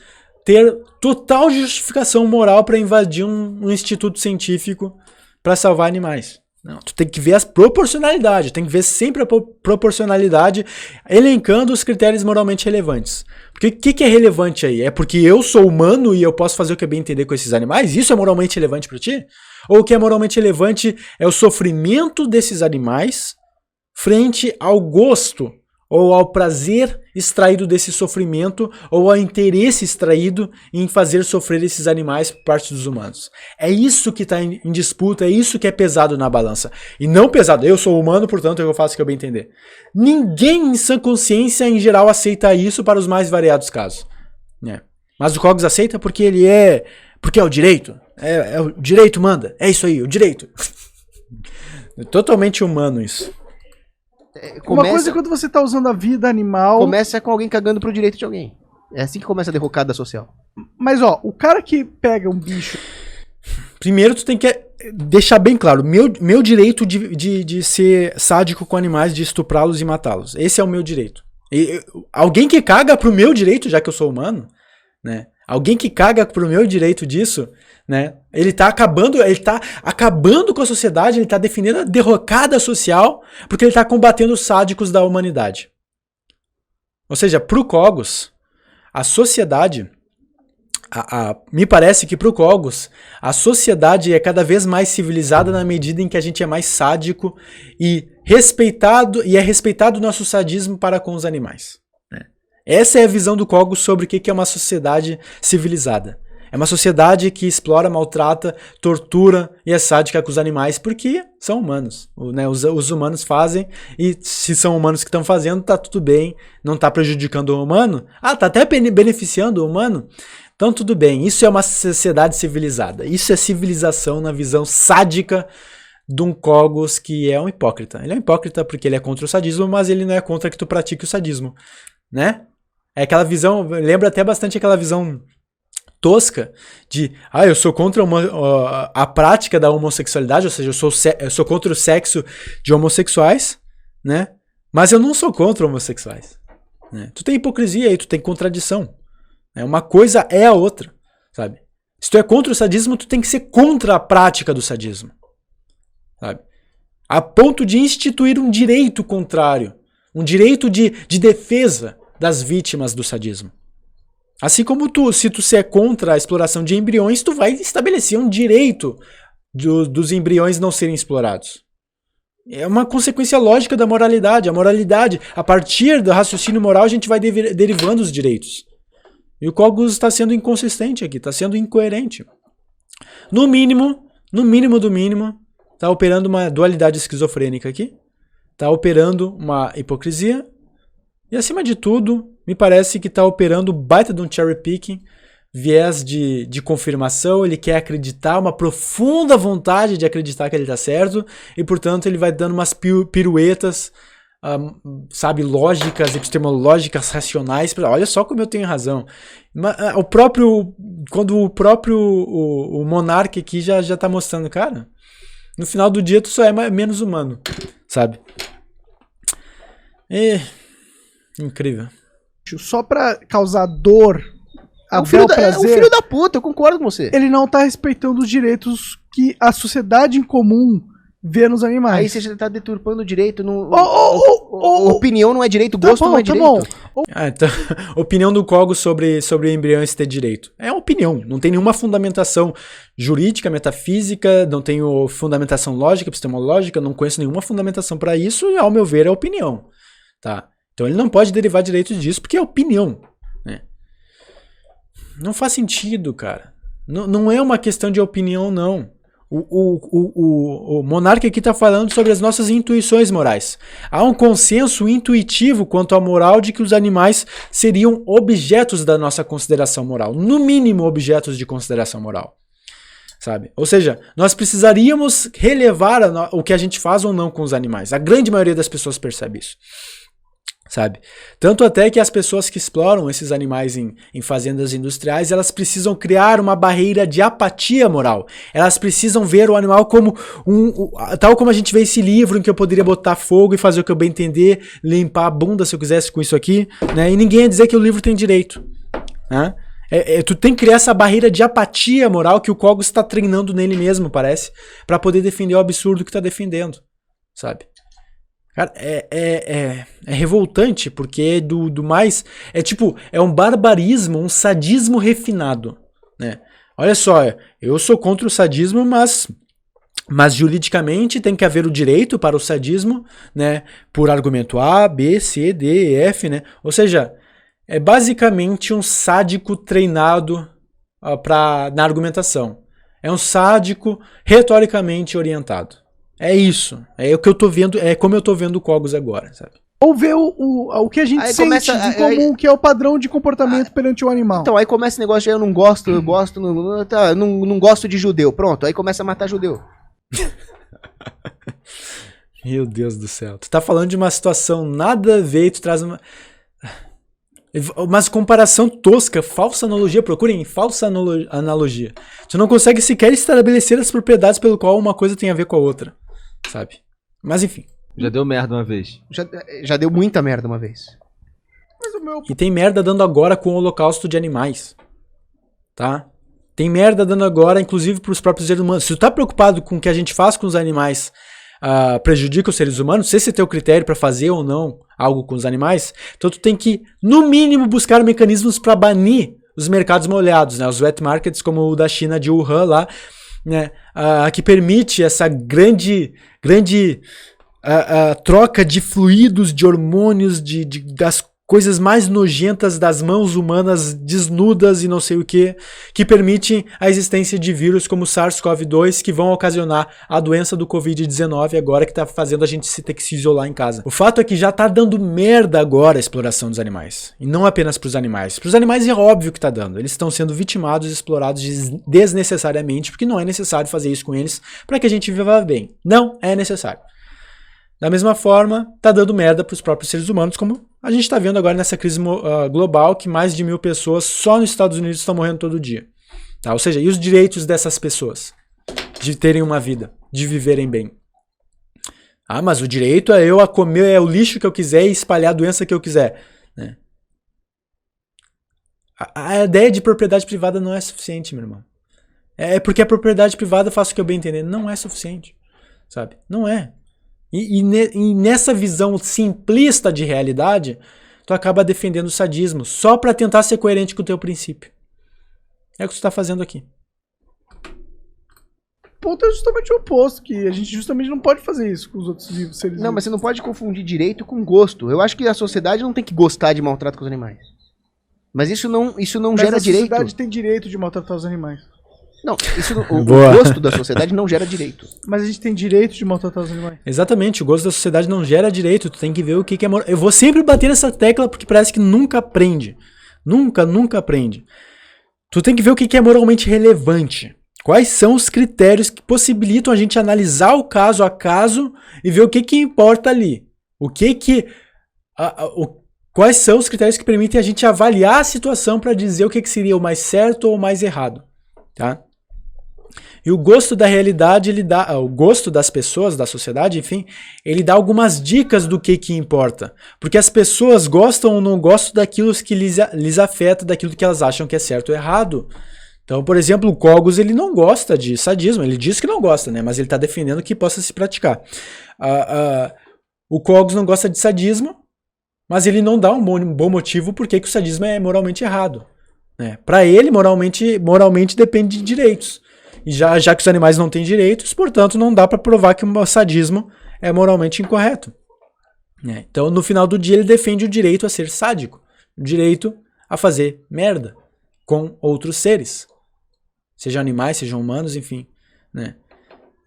ter total justificação moral pra invadir um instituto científico pra salvar animais. Não, tu tem que ver as proporcionalidades, tem que ver sempre a proporcionalidade, elencando os critérios moralmente relevantes. Porque o que é relevante aí? É porque eu sou humano e eu posso fazer o que eu bem entender com esses animais? Isso é moralmente relevante para ti? Ou o que é moralmente relevante é o sofrimento desses animais frente ao gosto ou ao prazer extraído desse sofrimento, ou ao interesse extraído em fazer sofrer esses animais por parte dos humanos. É isso que está em disputa, é isso que é pesado na balança. E não pesado, eu sou humano, portanto eu faço o que eu bem entender. Ninguém em sã consciência, em geral, aceita isso para os mais variados casos. Mas o Cogs aceita porque porque é o direito. O direito manda, é isso aí, o direito. É totalmente humano isso. Uma coisa é quando você tá usando a vida animal... Começa com alguém cagando pro direito de alguém. É assim que começa a derrocada social. Mas ó, o cara que pega um bicho... Primeiro tu tem que deixar bem claro, meu direito de ser sádico com animais, de estuprá-los e matá-los. Esse é o meu direito. Alguém que caga pro meu direito, já que eu sou humano, né? Alguém que caga pro meu direito disso, né? Ele tá acabando com a sociedade, ele tá defendendo a derrocada social, porque ele tá combatendo os sádicos da humanidade. Ou seja, pro Cogos, a sociedade, me parece que pro Cogos, a sociedade é cada vez mais civilizada na medida em que a gente é mais sádico e é respeitado o nosso sadismo para com os animais. Essa é a visão do Cogos sobre o que é uma sociedade civilizada. É uma sociedade que explora, maltrata, tortura e é sádica com os animais porque são humanos. Né? Os humanos fazem, e se são humanos que estão fazendo, tá tudo bem, não tá prejudicando o humano. Tá até beneficiando o humano. Então tudo bem, isso é uma sociedade civilizada. Isso é civilização na visão sádica de um Cogos que é um hipócrita. Ele é um hipócrita porque ele é contra o sadismo, mas ele não é contra que tu pratique o sadismo. Né? É aquela visão, lembra até bastante aquela visão tosca de, eu sou contra a prática da homossexualidade, ou seja, eu sou contra o sexo de homossexuais, né? Mas eu não sou contra homossexuais. Né? Tu tem hipocrisia aí, tu tem contradição. Né? Uma coisa é a outra, sabe? Se tu é contra o sadismo, tu tem que ser contra a prática do sadismo, sabe? A ponto de instituir um direito contrário, um direito de defesa das vítimas do sadismo. Assim como se tu é contra a exploração de embriões, tu vai estabelecer um direito dos embriões não serem explorados. É uma consequência lógica da moralidade. A moralidade, a partir do raciocínio moral, a gente vai derivando os direitos. E o Cogos está sendo inconsistente aqui, está sendo incoerente. No mínimo, está operando uma dualidade esquizofrênica aqui, está operando uma hipocrisia, e acima de tudo, me parece que está operando baita de um cherry picking, viés de confirmação. Ele quer acreditar, uma profunda vontade de acreditar que ele está certo, e portanto ele vai dando umas piruetas, sabe, lógicas, epistemológicas, racionais, olha só como eu tenho razão. Quando o próprio monarca aqui já está mostrando, cara, no final do dia tu só é menos humano, sabe? Incrível. Só pra causar dor, é o filho da puta, eu concordo com você. Ele não tá respeitando os direitos que a sociedade em comum vê nos animais. Aí você já tá deturpando o direito. Opinião não é direito, gosto não é direito. Então, opinião do Cogos sobre embriões ter direito. É uma opinião, não tem nenhuma fundamentação jurídica, metafísica, não tenho fundamentação lógica, epistemológica, não conheço nenhuma fundamentação para isso, e ao meu ver é opinião. Tá? Então ele não pode derivar direito disso porque é opinião. Né? Não faz sentido, cara. Não é uma questão de opinião, não. O monarca aqui está falando sobre as nossas intuições morais. Há um consenso intuitivo quanto à moral de que os animais seriam objetos da nossa consideração moral. No mínimo, objetos de consideração moral. Sabe? Ou seja, nós precisaríamos relevar o que a gente faz ou não com os animais. A grande maioria das pessoas percebe isso. Sabe? Tanto até que as pessoas que exploram esses animais em fazendas industriais, elas precisam criar uma barreira de apatia moral. Elas precisam ver o animal como tal como a gente vê esse livro em que eu poderia botar fogo e fazer o que eu bem entender, limpar a bunda se eu quisesse com isso aqui, né? E ninguém ia dizer que o livro tem direito. Né? Tu tem que criar essa barreira de apatia moral que o Cogos está treinando nele mesmo, parece, para poder defender o absurdo que está defendendo. Sabe? Cara, é revoltante, porque do mais... É um barbarismo, um sadismo refinado, né? Olha só, eu sou contra o sadismo, mas juridicamente tem que haver o direito para o sadismo, né? Por argumento A, B, C, D, E, F, né? Ou seja, é basicamente um sádico treinado na argumentação. É um sádico retoricamente orientado. É isso. É o que eu tô vendo, é como eu tô vendo o Cogos agora, sabe? Ou ver o que a gente sente em comum, que é o padrão de comportamento perante o animal. Então, aí começa esse negócio de eu não gosto, não gosto de judeu. Pronto, aí começa a matar judeu. Meu Deus do céu. Tu tá falando de uma situação nada a ver e tu traz uma comparação tosca, falsa analogia. Procurem falsa analogia. Tu não consegue sequer estabelecer as propriedades pelo qual uma coisa tem a ver com a outra, sabe? Mas enfim. Já deu merda uma vez. Já deu muita merda uma vez. E tem merda dando agora com o holocausto de animais. Tá? Tem merda dando agora, inclusive, pros próprios seres humanos. Se tu tá preocupado com o que a gente faz com os animais prejudica os seres humanos, se esse é teu critério para fazer ou não algo com os animais, então tu tem que, no mínimo, buscar mecanismos para banir os mercados molhados, né? Os wet markets, como o da China de Wuhan lá, né? Que permite essa grande troca de fluidos, de hormônios, das coisas mais nojentas das mãos humanas desnudas e não sei o que permitem a existência de vírus como o SARS-CoV-2 que vão ocasionar a doença do Covid-19 agora, que tá fazendo a gente ter que se isolar em casa. O fato é que já tá dando merda agora a exploração dos animais. E não apenas pros animais. Pros animais é óbvio que tá dando. Eles estão sendo vitimados e explorados desnecessariamente, porque não é necessário fazer isso com eles para que a gente viva bem. Não é necessário. Da mesma forma, tá dando merda pros próprios seres humanos, como a gente está vendo agora nessa crise global, que mais de 1.000 pessoas só nos Estados Unidos estão morrendo todo dia. Tá? Ou seja, e os direitos dessas pessoas de terem uma vida, de viverem bem? Mas o direito é eu a comer o lixo que eu quiser e espalhar a doença que eu quiser. Né? A ideia de propriedade privada não é suficiente, meu irmão. É porque a propriedade privada, faço o que eu bem entender, não é suficiente. Sabe? Não é. E nessa visão simplista de realidade, tu acaba defendendo o sadismo só para tentar ser coerente com o teu princípio. É o que tu tá fazendo aqui. ponto é justamente o oposto, que a gente justamente não pode fazer isso com os outros vivos, seres Não, vivos. mas você não pode confundir direito com gosto. Eu acho que a sociedade não tem que gostar de maltrato com os animais. Mas isso não Mas gera a direito. sociedade tem direito de maltratar os animais. Não, o Boa. gosto da sociedade não gera direito. Mas a gente tem direito de maltratar os animais. Exatamente, o gosto da sociedade não gera direito, tu tem que ver o que é moral. Eu vou sempre bater nessa tecla porque parece que nunca aprende. Nunca aprende. Tu tem que ver o que é moralmente relevante. Quais são os critérios que possibilitam a gente analisar o caso a caso e ver o que importa ali. Quais são os critérios que permitem a gente avaliar a situação para dizer o que seria o mais certo ou o mais errado. Tá? E o gosto da realidade, o gosto das pessoas, da sociedade, enfim, ele dá algumas dicas do que importa. Porque as pessoas gostam ou não gostam daquilo que lhes afeta, daquilo que elas acham que é certo ou errado. Então, por exemplo, o Cogos, ele não gosta de sadismo, ele diz que não gosta, né? Mas ele está defendendo que possa se praticar. O Cogos não gosta de sadismo, mas ele não dá um bom motivo por que o sadismo é moralmente errado. Né? Para ele, moralmente depende de direitos. E já que os animais não têm direitos, portanto, não dá para provar que o sadismo é moralmente incorreto. Né? Então, no final do dia, ele defende o direito a ser sádico, o direito a fazer merda com outros seres. Sejam animais, sejam humanos, enfim. Né?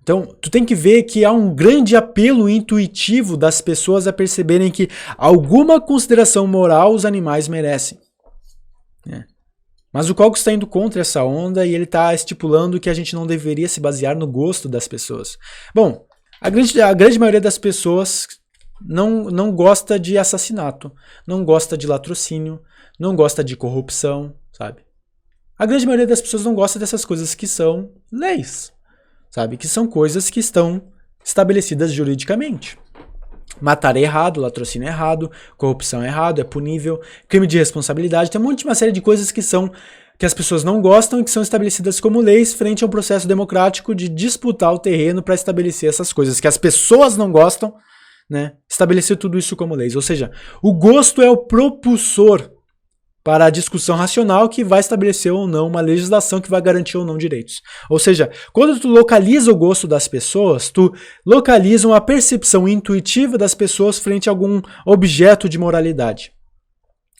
Então, tu tem que ver que há um grande apelo intuitivo das pessoas a perceberem que alguma consideração moral os animais merecem. Né? Mas o Cogos está indo contra essa onda e ele está estipulando que a gente não deveria se basear no gosto das pessoas. Bom, a grande maioria das pessoas não gosta de assassinato, não gosta de latrocínio, não gosta de corrupção, sabe? A grande maioria das pessoas não gosta dessas coisas que são leis, sabe? Que são coisas que estão estabelecidas juridicamente. Matar é errado, latrocínio é errado, corrupção é errado, é punível, crime de responsabilidade, tem uma série de coisas que as pessoas não gostam e que são estabelecidas como leis frente a um processo democrático de disputar o terreno para estabelecer essas coisas que as pessoas não gostam, né? Estabelecer tudo isso como leis. Ou seja, o gosto é o propulsor para a discussão racional que vai estabelecer ou não uma legislação que vai garantir ou não direitos. Ou seja, quando tu localiza o gosto das pessoas, tu localiza uma percepção intuitiva das pessoas frente a algum objeto de moralidade.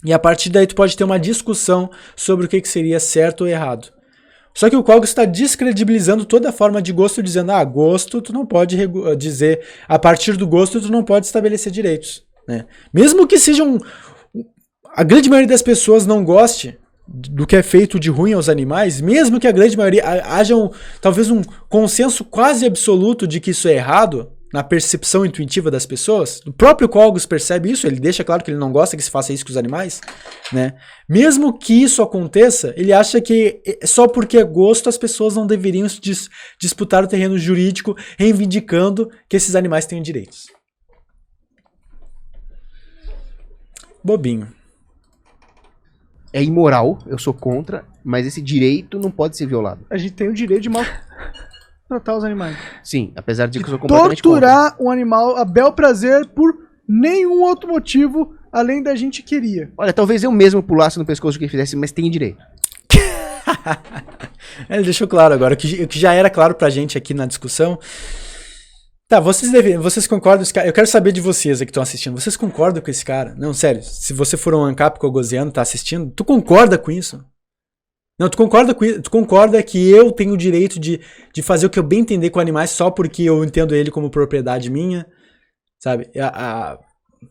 E a partir daí tu pode ter uma discussão sobre o que seria certo ou errado. Só que o Cogos está descredibilizando toda a forma de gosto, dizendo, gosto tu não pode dizer, a partir do gosto tu não pode estabelecer direitos. Né? Mesmo que sejam... A grande maioria das pessoas não goste do que é feito de ruim aos animais, mesmo que a grande maioria haja talvez um consenso quase absoluto de que isso é errado, na percepção intuitiva das pessoas, o próprio Cogos percebe isso, ele deixa claro que ele não gosta que se faça isso com os animais, né? Mesmo que isso aconteça, ele acha que só porque é gosto as pessoas não deveriam disputar o terreno jurídico reivindicando que esses animais tenham direitos. Bobinho. É imoral, eu sou contra, mas esse direito não pode ser violado. A gente tem o direito de maltratar os animais. Sim, apesar de que eu sou completamente torturar um animal a bel prazer por nenhum outro motivo além da gente queria. Olha, talvez eu mesmo pulasse no pescoço de quem fizesse, mas tem direito. Ele deixou claro agora, o que já era claro pra gente aqui na discussão. Tá, vocês concordam com esse cara? Eu quero saber de vocês aí que estão assistindo. Vocês concordam com esse cara? Não, sério. Se você for um ANCAP cogosiano, tá assistindo, tu concorda com isso? Não, tu concorda com isso? Tu concorda que eu tenho o direito de fazer o que eu bem entender com animais só porque eu entendo ele como propriedade minha? Sabe?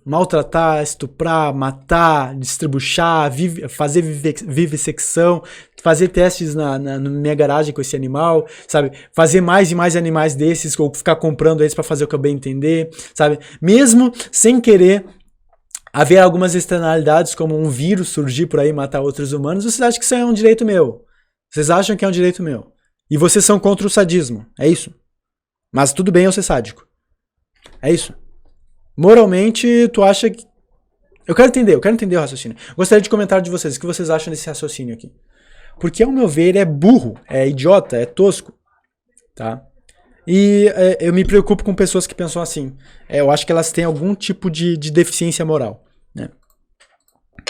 Maltratar, estuprar, matar, distribuchar, fazer vivissecção, fazer testes na minha garagem com esse animal, sabe? Fazer mais e mais animais desses, ou ficar comprando eles para fazer o que eu bem entender, sabe? Mesmo sem querer haver algumas externalidades, como um vírus surgir por aí e matar outros humanos, vocês acham que isso é um direito meu? Vocês acham que é um direito meu? E vocês são contra o sadismo, é isso? Mas tudo bem eu ser sádico. É isso? Moralmente, tu acha que... Eu quero entender o raciocínio. Gostaria de comentar de vocês, o que vocês acham desse raciocínio aqui. Porque, ao meu ver, é burro, é idiota, é tosco. Tá? E eu me preocupo com pessoas que pensam assim. Eu acho que elas têm algum tipo de deficiência moral. Né?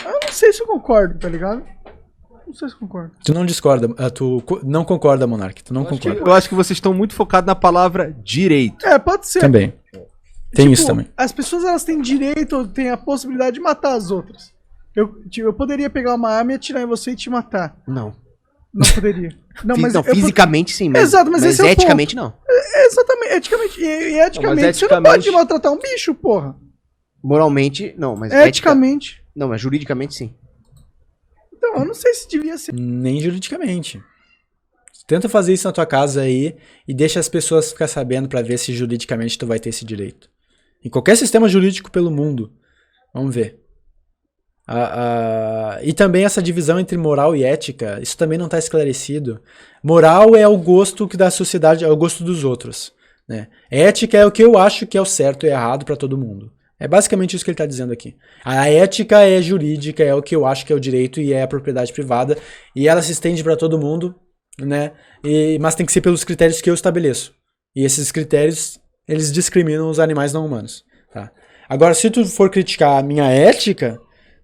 Eu não sei se eu concordo, tá ligado? Não sei se concordo. Tu não discorda, tu não concorda, Monark, tu não concorda. Eu acho que vocês estão muito focados na palavra direito. Pode ser. Também. Tem isso também. As pessoas, elas têm direito, têm a possibilidade de matar as outras. Eu poderia pegar uma arma e atirar em você e te matar. Não. Não poderia. Não, Fisicamente sim, mas, exato, mas esse é o eticamente não. Exatamente, eticamente. E eticamente, Não, você não pode maltratar um bicho, porra. Moralmente, não, mas Eticamente. Não, mas juridicamente sim. Então, eu não sei se devia ser. Nem juridicamente. Tenta fazer isso na tua casa aí e deixa as pessoas ficar sabendo pra ver se juridicamente tu vai ter esse direito. Em qualquer sistema jurídico pelo mundo. Vamos ver. E também essa divisão entre moral e ética, isso também não está esclarecido. Moral é o gosto que da sociedade, é o gosto dos outros, né? Ética é o que eu acho que é o certo e errado para todo mundo. É basicamente isso que ele está dizendo aqui. A ética é jurídica, é o que eu acho que é o direito e é a propriedade privada, e ela se estende para todo mundo, né? Mas tem que ser pelos critérios que eu estabeleço. E esses critérios, eles discriminam os animais não humanos, tá? Agora, se tu for criticar a minha ética,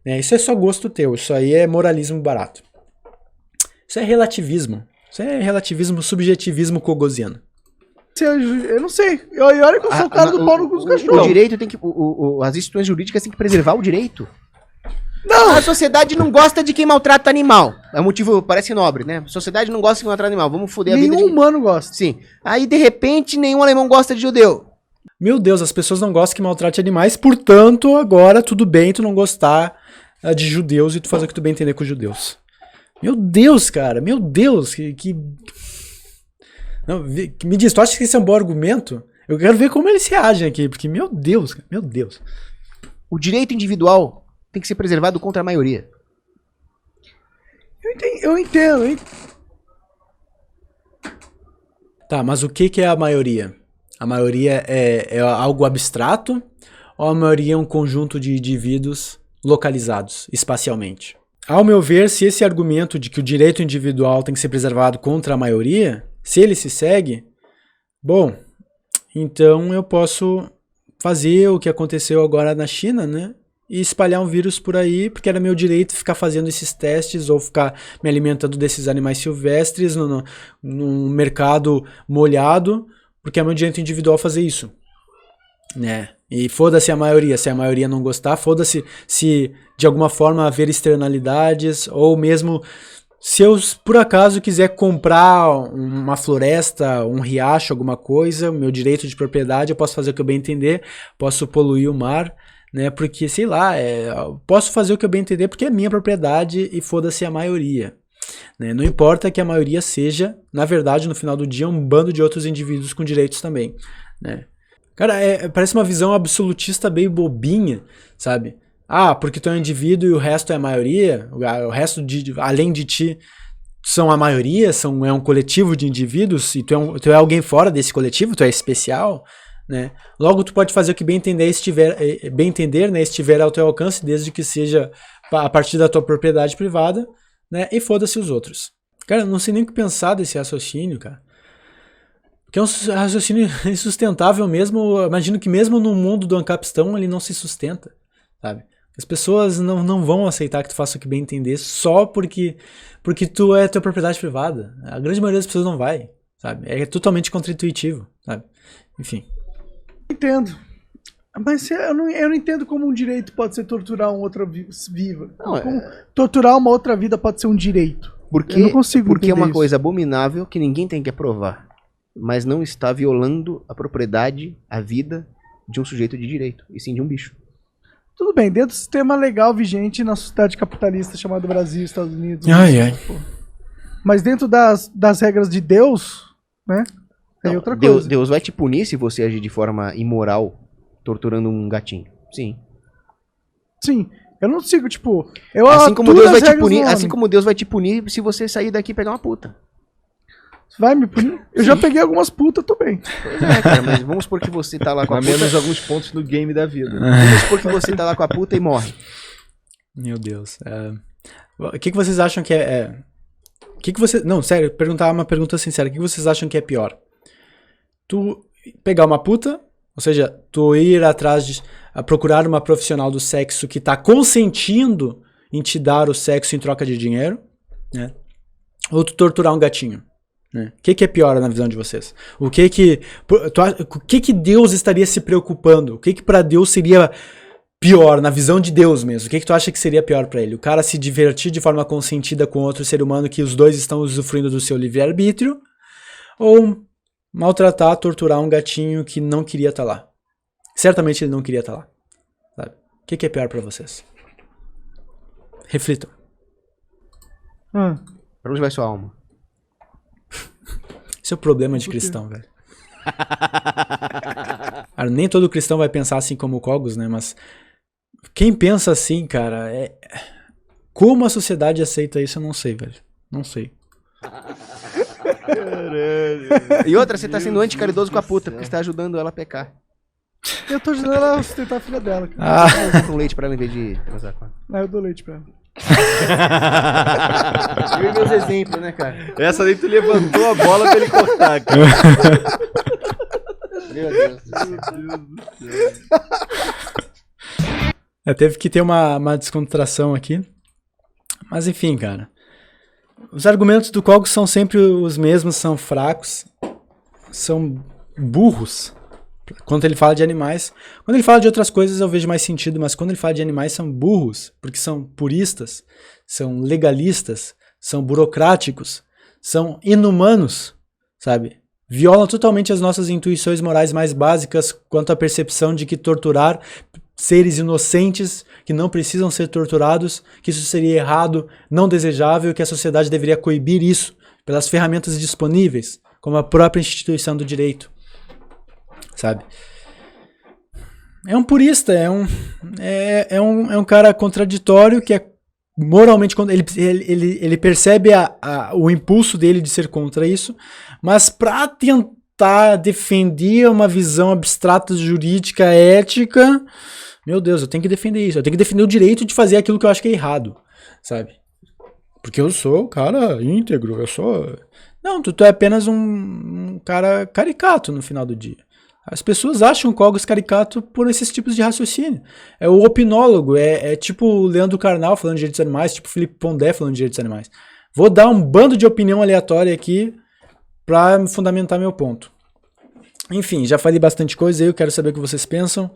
isso é só gosto teu, isso aí é moralismo barato. Isso é relativismo. Isso é relativismo, subjetivismo cogosiano. Eu não sei. Olha que eu sou o cara do pau no cu dos cachorros. O direito tem que. As instituições jurídicas têm que preservar o direito. Não! A sociedade não gosta de quem maltrata animal. É um motivo, parece nobre, né? A sociedade não gosta de quem maltrata animal. Vamos foder a vida de... Nenhum humano gosta. Sim. Aí, de repente, nenhum alemão gosta de judeu. Meu Deus, as pessoas não gostam que maltrate animais, portanto, agora tudo bem tu não gostar de judeus e tu fazer o que tu bem entender com os judeus. Meu Deus, cara, meu Deus, Não, me diz, tu acha que esse é um bom argumento? Eu quero ver como eles reagem aqui, porque, meu Deus, cara, meu Deus. O direito individual tem que ser preservado contra a maioria. Eu entendo. Tá, mas o que é a maioria? A maioria é algo abstrato ou a maioria é um conjunto de indivíduos localizados espacialmente? Ao meu ver, se esse argumento de que o direito individual tem que ser preservado contra a maioria, se ele se segue, bom, então eu posso fazer o que aconteceu agora na China, né? E espalhar um vírus por aí, porque era meu direito ficar fazendo esses testes ou ficar me alimentando desses animais silvestres no mercado molhado, porque é meu direito individual fazer isso, né? E foda-se a maioria, se a maioria não gostar, foda-se se de alguma forma haver externalidades, ou mesmo se eu por acaso quiser comprar uma floresta, um riacho, alguma coisa, meu direito de propriedade, eu posso fazer o que eu bem entender, posso poluir o mar, né? Porque, sei lá, posso fazer o que eu bem entender porque é minha propriedade e foda-se a maioria. Né? Não importa que a maioria seja, na verdade, no final do dia, um bando de outros indivíduos com direitos também, né? Cara, parece uma visão absolutista bem bobinha, sabe? Porque tu é um indivíduo e o resto é a maioria, o resto, além de ti, são a maioria, é um coletivo de indivíduos, e tu é alguém fora desse coletivo, tu é especial, né? Logo, tu pode fazer o que bem entender, né, estiver ao teu alcance, desde que seja a partir da tua propriedade privada, né? E foda-se os outros. Cara, eu não sei nem o que pensar desse raciocínio, cara. Que é um raciocínio insustentável mesmo. Imagino que mesmo no mundo do Ancapistão ele não se sustenta, sabe? As pessoas não vão aceitar que tu faça o que bem entender só porque tu é tua propriedade privada. A grande maioria das pessoas não vai, sabe? É totalmente contra-intuitivo, sabe? Enfim. Entendo. Mas eu não entendo como um direito pode ser torturar uma outra viva. Torturar uma outra vida pode ser um direito. Eu não consigo porque é uma coisa abominável que ninguém tem que aprovar. Mas não está violando a propriedade, a vida de um sujeito de direito, e sim de um bicho. Tudo bem, dentro do sistema legal vigente na sociedade capitalista chamada Brasil, Estados Unidos. Mas dentro das regras de Deus, né? É outra coisa. Deus vai te punir se você agir de forma imoral, torturando um gatinho. Sim. Sim. Eu não sigo, tipo... Assim como Deus vai te punir se você sair daqui e pegar uma puta. Vai me punir? Eu já peguei algumas putas, tô bem. Pois é, cara, mas vamos supor que você tá lá com a puta. menos alguns pontos no game da vida. Vamos supor que você tá lá com a puta e morre. Meu Deus. O que vocês acham que Não, sério, perguntar uma pergunta sincera. O que vocês acham que é pior? Tu pegar uma puta, ou seja, tu ir atrás a procurar uma profissional do sexo que tá consentindo em te dar o sexo em troca de dinheiro, né? Ou tu torturar um gatinho, né? O que é pior na visão de vocês? O que Deus estaria se preocupando? O que para Deus seria pior na visão de Deus mesmo? O que tu acha que seria pior para ele? O cara se divertir de forma consentida com outro ser humano que os dois estão usufruindo do seu livre-arbítrio? Ou maltratar, torturar um gatinho que não queria estar lá? Certamente ele não queria estar lá. Sabe? O que é pior para vocês? Reflitam. Pra onde vai sua alma? Esse é o problema de cristão, velho. Cara, nem todo cristão vai pensar assim como o Cogos, né? Mas quem pensa assim, cara, como a sociedade aceita isso, eu não sei, velho. Não sei. E outra, você tá sendo anticaridoso com a puta, porque você tá ajudando ela a pecar. Eu tô ajudando ela a sustentar a filha dela. Você dá um leite pra ela em vez de transar com ela. Não, eu dou leite pra ela. Eu e meus exemplos, né, cara? Essa daí tu levantou a bola pra ele cortar, cara. Meu Deus do céu. Teve que ter uma descontração aqui. Mas enfim, cara. Os argumentos do Cogos são sempre os mesmos, são fracos, são burros. Quando ele fala de animais. Quando ele fala de outras coisas eu vejo mais sentido, mas quando ele fala de animais são burros, porque são puristas, são legalistas, são burocráticos, são inumanos, sabe? Violam totalmente as nossas intuições morais mais básicas quanto à percepção de que torturar seres inocentes que não precisam ser torturados, que isso seria errado, não desejável, que a sociedade deveria coibir isso pelas ferramentas disponíveis, como a própria instituição do direito. Sabe? É um purista, é um cara contraditório que é moralmente, ele percebe o impulso dele de ser contra isso, mas para tentar defender uma visão abstrata jurídica, ética, meu Deus, eu tenho que defender isso, eu tenho que defender o direito de fazer aquilo que eu acho que é errado, sabe? Porque eu sou o cara íntegro, eu sou... Não, tu é apenas um cara caricato no final do dia. As pessoas acham o Cogos caricato por esses tipos de raciocínio. É o opinólogo, é tipo o Leandro Carnal falando de direitos animais, tipo o Felipe Pondé falando de direitos animais. Vou dar um bando de opinião aleatória aqui para fundamentar meu ponto. Enfim, já falei bastante coisa aí, eu quero saber o que vocês pensam.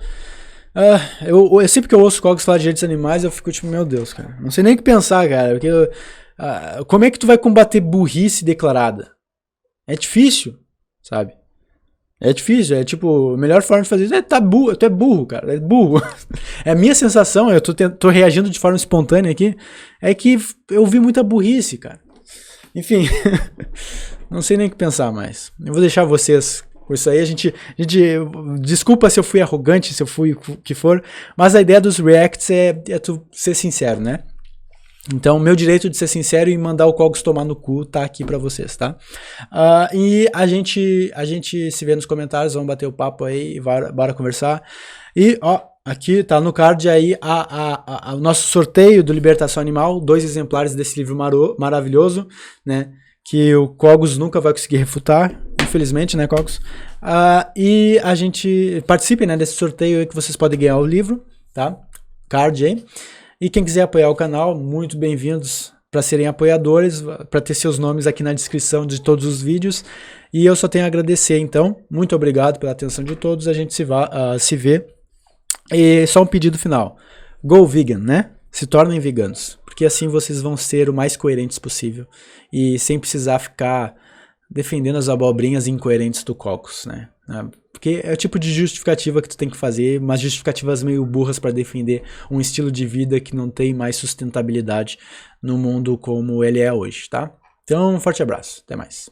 Sempre que eu ouço o Cogos falar de direitos animais, eu fico tipo, meu Deus, cara. Não sei nem o que pensar, cara. Porque, como é que tu vai combater burrice declarada? É difícil, sabe? É difícil, é tipo, a melhor forma de fazer isso tu é burro, cara, é burro. É a minha sensação, eu tô reagindo de forma espontânea aqui, é que eu vi muita burrice, cara. Enfim, não sei nem o que pensar mais. Eu vou deixar vocês com isso aí, desculpa se eu fui arrogante, se eu fui o que for, mas a ideia dos reacts é tu ser sincero, né? Então, meu direito de ser sincero e mandar o Cogos tomar no cu tá aqui pra vocês, tá? E a gente se vê nos comentários, vamos bater o papo aí e bora conversar. E, ó, aqui tá no card aí o nosso sorteio do Libertação Animal, 2 exemplares desse livro maravilhoso, né? Que o Cogos nunca vai conseguir refutar, infelizmente, né, Cogos? E a gente participe, né, desse sorteio aí que vocês podem ganhar o livro, tá? Card aí. E quem quiser apoiar o canal, muito bem-vindos para serem apoiadores, para ter seus nomes aqui na descrição de todos os vídeos. E eu só tenho a agradecer, então. Muito obrigado pela atenção de todos. A gente se vê. E só um pedido final. Go vegan, né? Se tornem veganos. Porque assim vocês vão ser o mais coerentes possível. E sem precisar ficar defendendo as abobrinhas incoerentes do Cogos, né? Porque é o tipo de justificativa que tu tem que fazer, mas justificativas meio burras para defender um estilo de vida que não tem mais sustentabilidade no mundo como ele é hoje, tá? Então, um forte abraço, até mais.